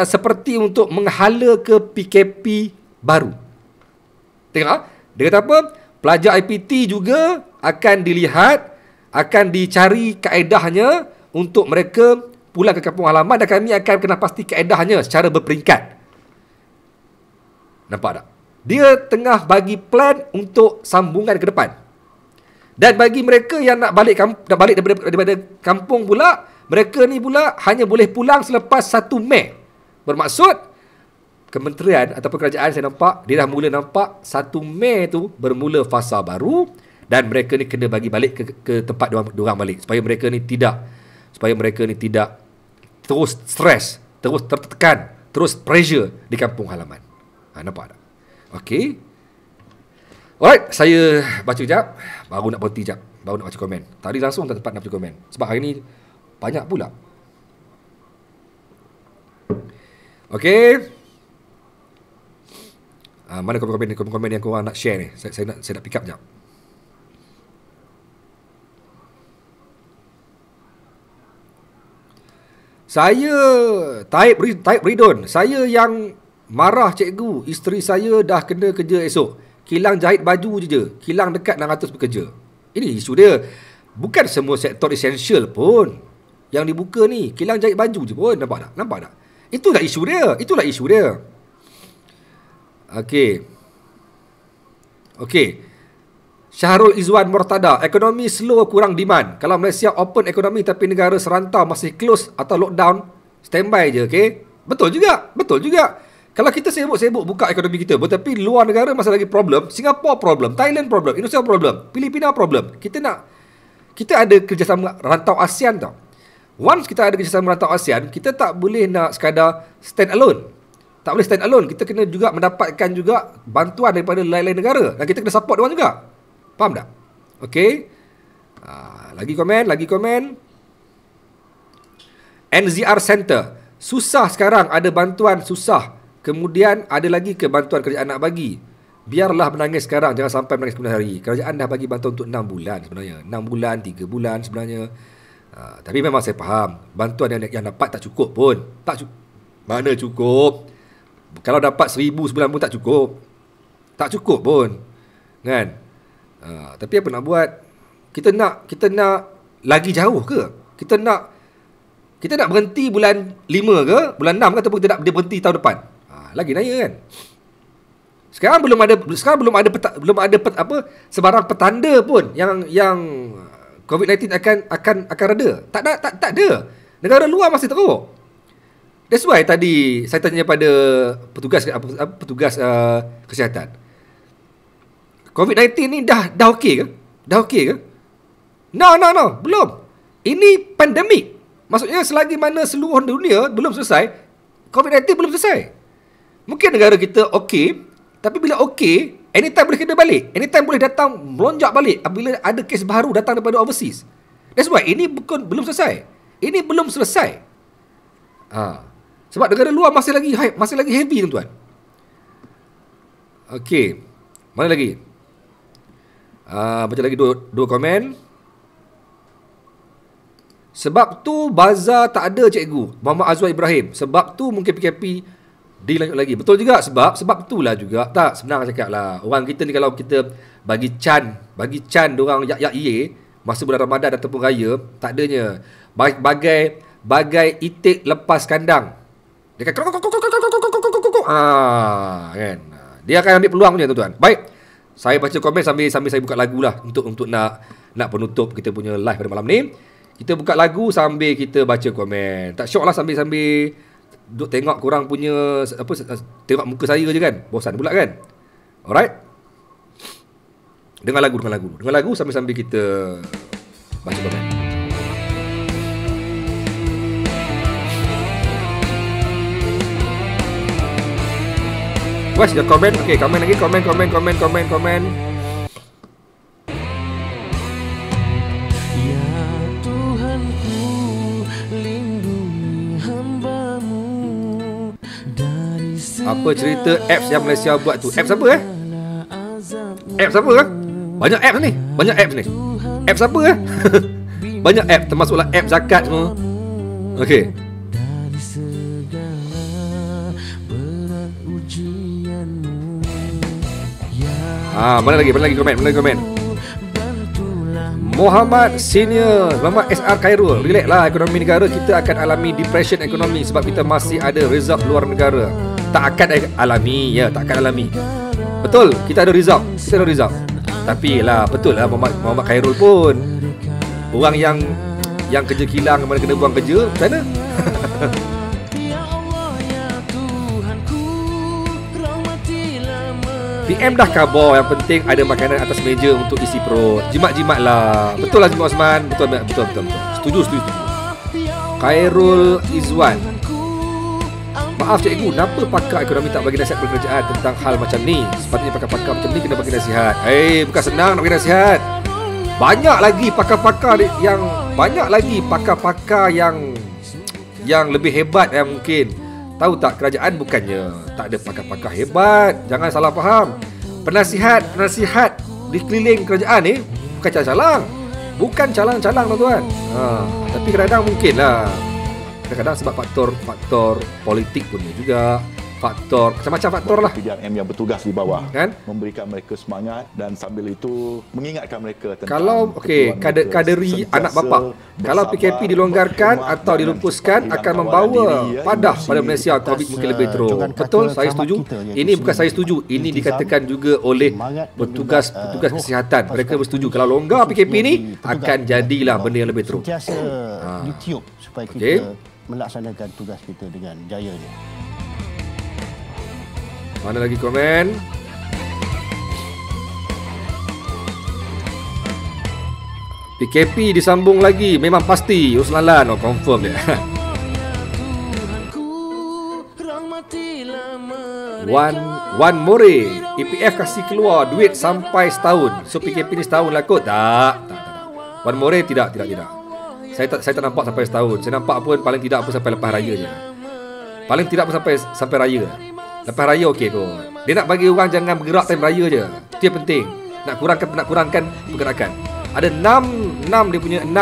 seperti untuk menghala ke PKP baru? Tengok, dia kata apa? Pelajar IPT juga akan dilihat, akan dicari kaedahnya untuk mereka pulang ke kampung halaman, dan kami akan kena pasti kaedahnya secara berperingkat. Nampak tak? Dia tengah bagi plan untuk sambungan ke depan. Dan bagi mereka yang nak balik daripada kampung pula, mereka ni pula hanya boleh pulang selepas 1 Mei. Bermaksud kementerian ataupun kerajaan, saya nampak dia dah mula nampak 1 Mei tu bermula fasa baru, dan mereka ni kena bagi balik ke tempat diorang balik supaya mereka ni tidak terus stres, terus tertekan, terus pressure di kampung halaman. Nampak tak? Okey. Alright, saya baca sekejap, baru nak berhenti sekejap, baru nak baca komen. Tadi langsung tak tempat nak baca komen, sebab hari ni banyak pula. Okay. Mana komen-komen yang korang nak share ni? Saya nak pick up sekejap. Saya Taib Ridon. Saya yang marah cikgu, isteri saya dah kena kerja esok. Kilang jahit baju je. Kilang dekat 600 bekerja. Ini isu dia. Bukan semua sektor esensial pun yang dibuka ni. Kilang jahit baju je pun. Nampak tak? Itulah isu dia. Okey. Syahrul Izwan Murtada, ekonomi slow, kurang demand. Kalau Malaysia open ekonomi tapi negara serantau masih close atau lockdown, standby je, okey? Betul juga. Kalau kita sibuk-sibuk buka ekonomi kita, tapi luar negara masih lagi problem, Singapore problem, Thailand problem, Indonesia problem, Filipina problem. Kita ada kerjasama rantau ASEAN tau. Once kita ada kerjasama rantau ASEAN, kita tak boleh nak sekadar stand alone. Tak boleh stand alone. Kita kena juga mendapatkan juga bantuan daripada lain-lain negara. Dan kita kena support diorang juga. Faham tak? Okey. Lagi komen. NZR Center. Susah sekarang, ada bantuan susah. Kemudian ada lagi ke bantuan kerajaan nak bagi. Biarlah menangis sekarang, jangan sampai menangis kemudian hari. Kerajaan dah bagi bantuan untuk 6 bulan sebenarnya. 6 bulan, 3 bulan sebenarnya. Tapi memang saya faham, bantuan yang dapat tak cukup pun. Mana cukup? Kalau dapat 1,000 sebulan pun tak cukup. Tak cukup pun. Kan? Tapi apa nak buat? Kita nak lagi jauh ke? Kita nak berhenti bulan 5 ke? Bulan 6 ke? Ataupun kita nak berhenti tahun depan? Lagi naya kan? Sekarang belum ada sebarang petanda pun yang COVID-19 akan reda. Tak ada. Negara luar masih teruk. That's why tadi saya tanya pada petugas kesihatan. COVID-19 ni dah okey ke? No, belum. Ini pandemik. Maksudnya selagi mana seluruh dunia belum selesai, COVID-19 belum selesai. Mungkin negara kita okey, tapi bila okey, anytime boleh kena balik. Anytime boleh datang melonjak balik apabila ada kes baru datang daripada overseas. That's why ini belum selesai. Ini belum selesai. Sebab negara luar masih lagi heavy, tuan-tuan. Okey. Mana lagi? Baca lagi dua komen. Sebab tu bazar tak ada, cikgu. Muhammad Azwar Ibrahim. Sebab tu mungkin PKP dilanjut lagi. Betul juga, sebab itulah juga. Tak, senang cakap lah. Orang kita ni kalau kita bagi can diorang yak ye masa bulan Ramadan ataupun raya, tak adanya. Bagai itik lepas kandang. Dia kan dia akan ambil peluang punya, tuan-tuan. Baik. Saya baca komen sambil saya buka lagu lah untuk nak penutup kita punya live pada malam ni. Kita buka lagu sambil kita baca komen. Tak syok lah sambil duk tengok korang punya tengok muka saya je kan. Bosan pula kan. Alright. Dengar lagu sambil kita baca komen. Puas, komen. Okey, komen lagi. Komen. Ya Tuhanku, lindungi hamba-Mu dari apa cerita apps yang Malaysia buat tu? Apps apa Apps apa Banyak apps ni. Apps apa Banyak apps, termasuklah app zakat semua. Okey. Mana lagi komen. Muhammad Senior, Muhammad SR Khairul. Relax lah, ekonomi negara kita akan alami depression ekonomi sebab kita masih ada result luar negara. Tak akan alami. Betul, kita ada result. Tapi lah, betul lah Muhammad Khairul pun. Orang yang kerja kilang mana kena buang kerja, macam mana? PM dah khabar, yang penting ada makanan atas meja untuk isi perut. Jimat lah. Betul lah Jimat Osman. Betul. Setuju. Khairul Izwan. Maaf cikgu, kenapa pakar ekonomi tak bagi nasihat kepada kerajaan tentang hal macam ni? Sepatutnya pakar-pakar macam ni kena bagi nasihat. Bukan senang nak bagi nasihat. Banyak lagi pakar-pakar yang lebih hebat yang mungkin. Tahu tak, kerajaan bukannya tak ada pakar-pakar hebat. Jangan salah faham. Penasihat di keliling kerajaan ni bukan calang-calang. Bukan calang-calang tuan-tuan. Tapi kadang-kadang mungkin lah. Kadang-kadang sebab faktor politik pun juga. Faktor, macam-macam faktor lah. PDRM yang bertugas di bawah kan? Memberikan mereka semangat dan sambil itu mengingatkan mereka tentang kalau kaderi anak bapa, kalau PKP dilonggarkan atau dilupuskan akan membawa padah pada Malaysia COVID mungkin lebih teruk. Betul, saya setuju. Ini bukan saya setuju, ini dikatakan juga oleh petugas kesihatan. Mereka bersetuju kalau longgar PKP ni akan jadilah benda yang lebih teruk. YouTube supaya kita melaksanakan tugas kita dengan jayanya. Mana lagi komen? PKP disambung lagi, memang pasti. Uslalan, confirm dia. One more. EPF kasih keluar duit sampai setahun. So PKP ni setahun lah kot. Tak. One more tidak. Saya tak nampak sampai setahun. Saya nampak pun paling tidak pun sampai lepas raya je. Paling tidak pun sampai raya. Lepas raya okey kot. Dia nak bagi orang jangan bergerak time raya je. Itu yang penting. Nak kurangkan pergerakan. Ada 6 dia punya 6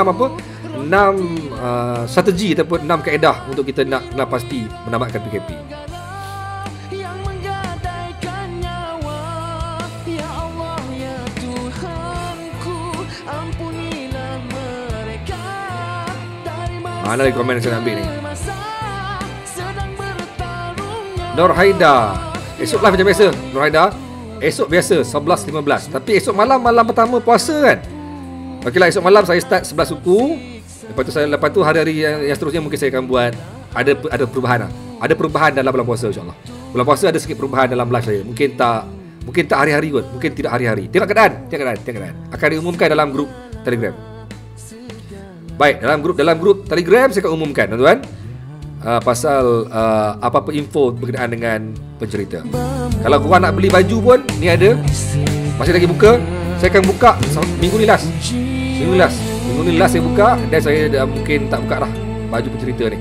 strategi ataupun 6 kaedah untuk kita nak pasti menamatkan PKP. Mana lagi komen yang saya ambil ni? Nur Haida. Esok live macam biasa Nur Haida. Esok biasa 11.15. Tapi esok malam pertama puasa kan. Okeylah, esok malam saya start 11 suku. Lepas tu hari-hari yang seterusnya mungkin saya akan buat ada perubahan lah. Ada perubahan dalam bulan puasa insya-Allah. Bulan puasa ada sikit perubahan dalam live saya. Mungkin tak hari-hari kot. Mungkin tidak hari-hari. Tengok keadaan. Akan diumumkan dalam grup Telegram. Baik, dalam grup Telegram saya akan umumkan tuan-tuan. Pasal apa-apa info berkenaan dengan pencerita. Kalau korang nak beli baju pun ni ada. Masih lagi buka. Saya akan buka minggu ni last saya buka. Dan saya mungkin tak buka lah baju pencerita ni.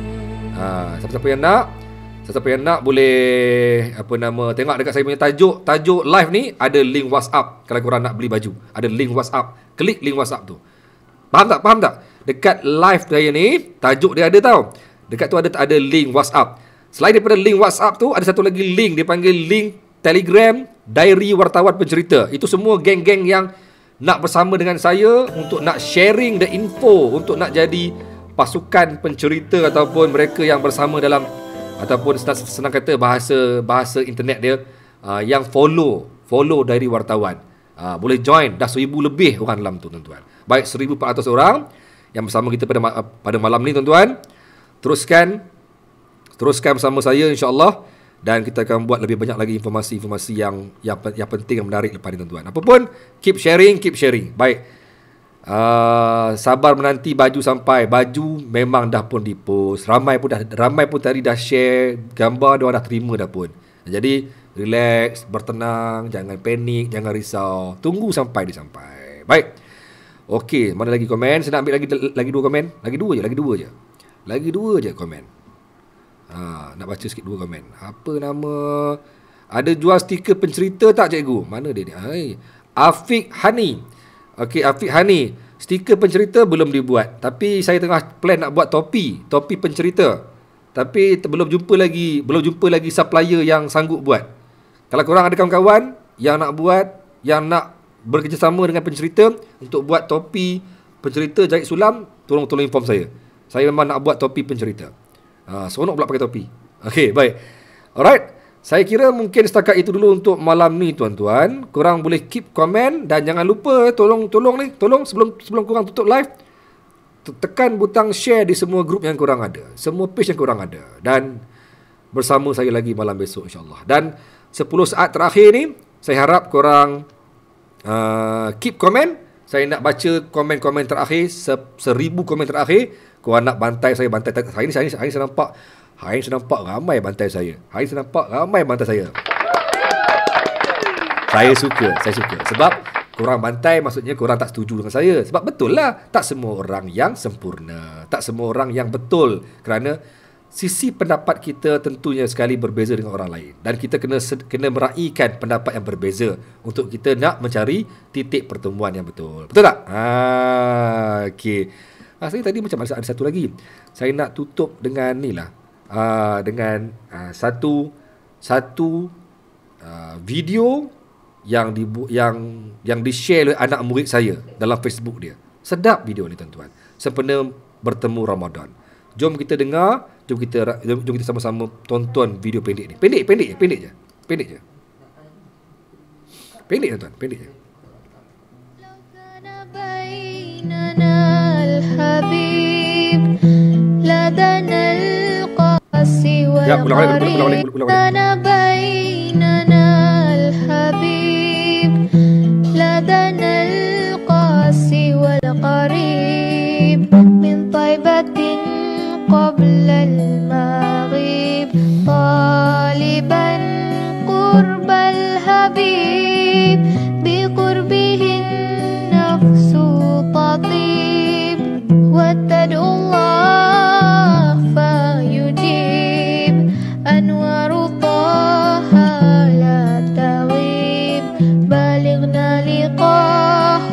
Siapa-siapa yang nak boleh tengok dekat saya punya tajuk live ni. Ada link WhatsApp. Kalau korang nak beli baju, ada link WhatsApp. Klik link WhatsApp tu. Faham tak? Dekat live saya ni tajuk dia ada tau. Dekat tu ada link WhatsApp. Selain daripada link WhatsApp tu, ada satu lagi link, dia panggil link Telegram Diary Wartawan Pencerita. Itu semua geng-geng yang nak bersama dengan saya untuk nak sharing the info, untuk nak jadi pasukan pencerita ataupun mereka yang bersama dalam, ataupun senang kata bahasa internet dia, yang follow Diary Wartawan. Boleh join, dah 1,000 lebih orang dalam tu tuan-tuan. Baik 1,400 orang yang bersama kita pada malam ni tuan-tuan. Teruskan bersama saya insya-Allah, dan kita akan buat lebih banyak lagi informasi-informasi yang penting dan menarik lepas ni tuan-tuan. Apapun, keep sharing. Baik. Sabar menanti baju sampai. Baju memang dah pun dipost. Ramai pun tadi dah share gambar, dia dah terima dah pun. Jadi relax, bertenang, jangan panik, jangan risau. Tunggu sampai dia sampai. Baik. Okey, mana lagi komen? Saya nak ambil lagi 2 komen. Lagi dua je komen. Nak baca sikit 2 komen. Apa nama? Ada jual stiker pencerita tak cikgu? Mana dia ni? Afiq Hani. Okey, Afiq Hani. Stiker pencerita belum dibuat. Tapi saya tengah plan nak buat topi pencerita. Tapi belum jumpa lagi supplier yang sanggup buat. Kalau korang ada kawan-kawan yang nak buat, yang nak bekerjasama dengan pencerita untuk buat topi pencerita jahit sulam, tolong inform saya. Saya memang nak buat topi pencerita. Seronok pula pakai topi. Okey, baik. Alright. Saya kira mungkin setakat itu dulu untuk malam ni tuan-tuan. Korang boleh keep komen dan jangan lupa tolong sebelum korang tutup live, tekan butang share di semua grup yang korang ada, semua page yang korang ada, dan bersama saya lagi malam besok insya-Allah. Dan 10 saat terakhir ni saya harap korang keep komen. Saya nak baca komen-komen terakhir, 1,000 komen terakhir. Korang nak bantai saya. Hari ni saya nampak Hari ni saya nampak ramai bantai saya. Hari ni saya nampak ramai bantai saya. Saya suka. Sebab korang bantai maksudnya korang tak setuju dengan saya. Sebab betul lah, tak semua orang yang sempurna. Tak semua orang yang betul. Kerana sisi pendapat kita tentunya sekali berbeza dengan orang lain. Dan kita kena meraihkan pendapat yang berbeza untuk kita nak mencari titik pertemuan yang betul. Betul tak? Okey. Saya tadi macam ada satu lagi. Saya nak tutup dengan ni lah. Dengan satu video yang di-share oleh anak murid saya dalam Facebook dia. Sedap video ni tuan-tuan. Sempena bertemu Ramadan. Jom kita dengar, jom kita sama-sama tonton video pendek ni. Pendek je. Pendek tuan-tuan, pendek je. Ya, ulang لدنا القاسي والقريب من طيبة قبل المغيب طالبا قرب الحبيب بقربه النفس تطيب وتدعو الله فيجيب أنوار طه لا تغيب بلغنا لقاه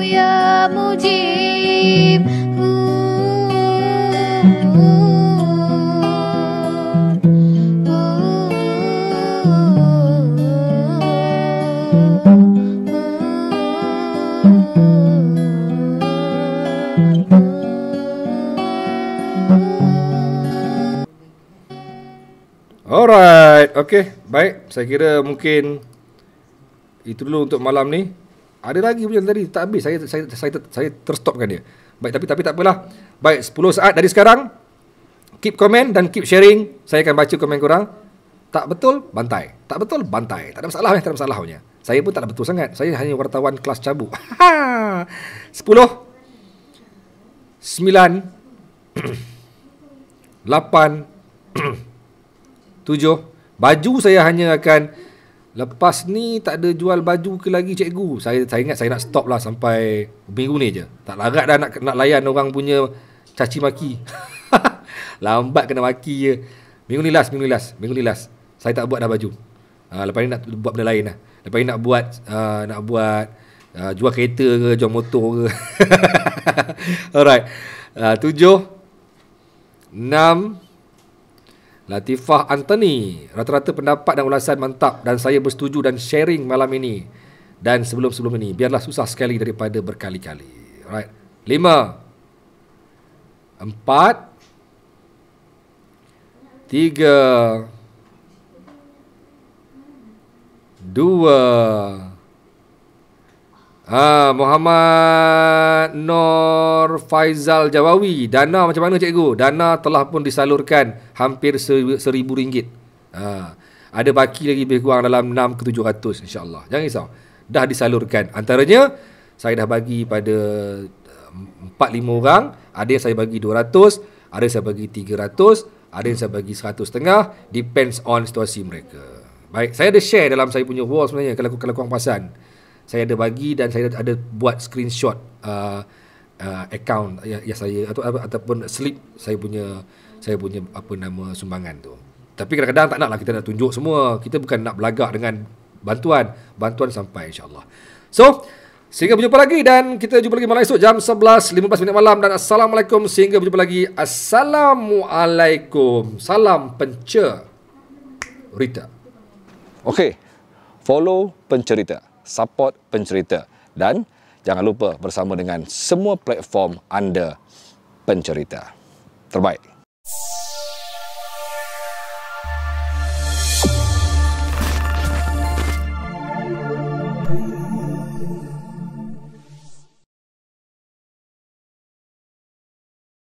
يا مجيب Alright, okay, baik. Saya kira mungkin itu dulu untuk malam ni. Ada lagi punya tadi tak habis. Saya terstopkan dia. Baik, tapi tak apalah. Baik, 10 saat dari sekarang. Keep komen dan keep sharing. Saya akan baca komen korang. Tak betul, bantai. Tak betul, bantai. Tak ada masalah, tak ada masalah punya. Saya pun tak ada betul sangat. Saya hanya wartawan kelas cabut. 10 9 8 7. Baju saya hanya akan lepas ni tak ada jual baju ke lagi cikgu. Saya ingat saya nak stop lah sampai minggu ni je. Tak larat dah nak layan orang punya caci maki. Lambat kena maki je. Minggu ni last. Saya tak buat dah baju. Lepas ni nak buat benda lain lah. Lepas ni nak buat jual kereta ke, jual motor ke. Alright. 7 6. Latifah Anthony, rata-rata pendapat dan ulasan mantap dan saya bersetuju dan sharing malam ini dan sebelum-sebelum ini. Biarlah susah sekali daripada berkali-kali. Alright. 5 4 3 2 Muhammad Nur Faizal Jawawi. Dana macam mana cikgu? Dana telah pun disalurkan hampir RM1,000. Ada baki lagi lebih kurang dalam 6 ke 700 insyaAllah. Jangan risau. Dah disalurkan. Antaranya saya dah bagi pada 4-5 orang. Ada yang saya bagi 200, ada yang saya bagi 300, ada yang saya bagi 150. Depends on situasi mereka. Baik, saya ada share dalam saya punya wall sebenarnya kalau korang perasan. Saya ada bagi dan saya ada buat screenshot account yang saya ataupun slip saya punya apa nama sumbangan tu. Tapi kadang-kadang tak naklah kita nak tunjuk semua. Kita bukan nak belagak dengan bantuan sampai insya-Allah. So, sehingga berjumpa lagi dan kita jumpa lagi malam esok jam 11.15 malam dan assalamualaikum sehingga berjumpa lagi. Assalamualaikum. Salam pencerita. Okey. Follow pencerita, support pencerita dan jangan lupa bersama dengan semua platform anda pencerita. Terbaik.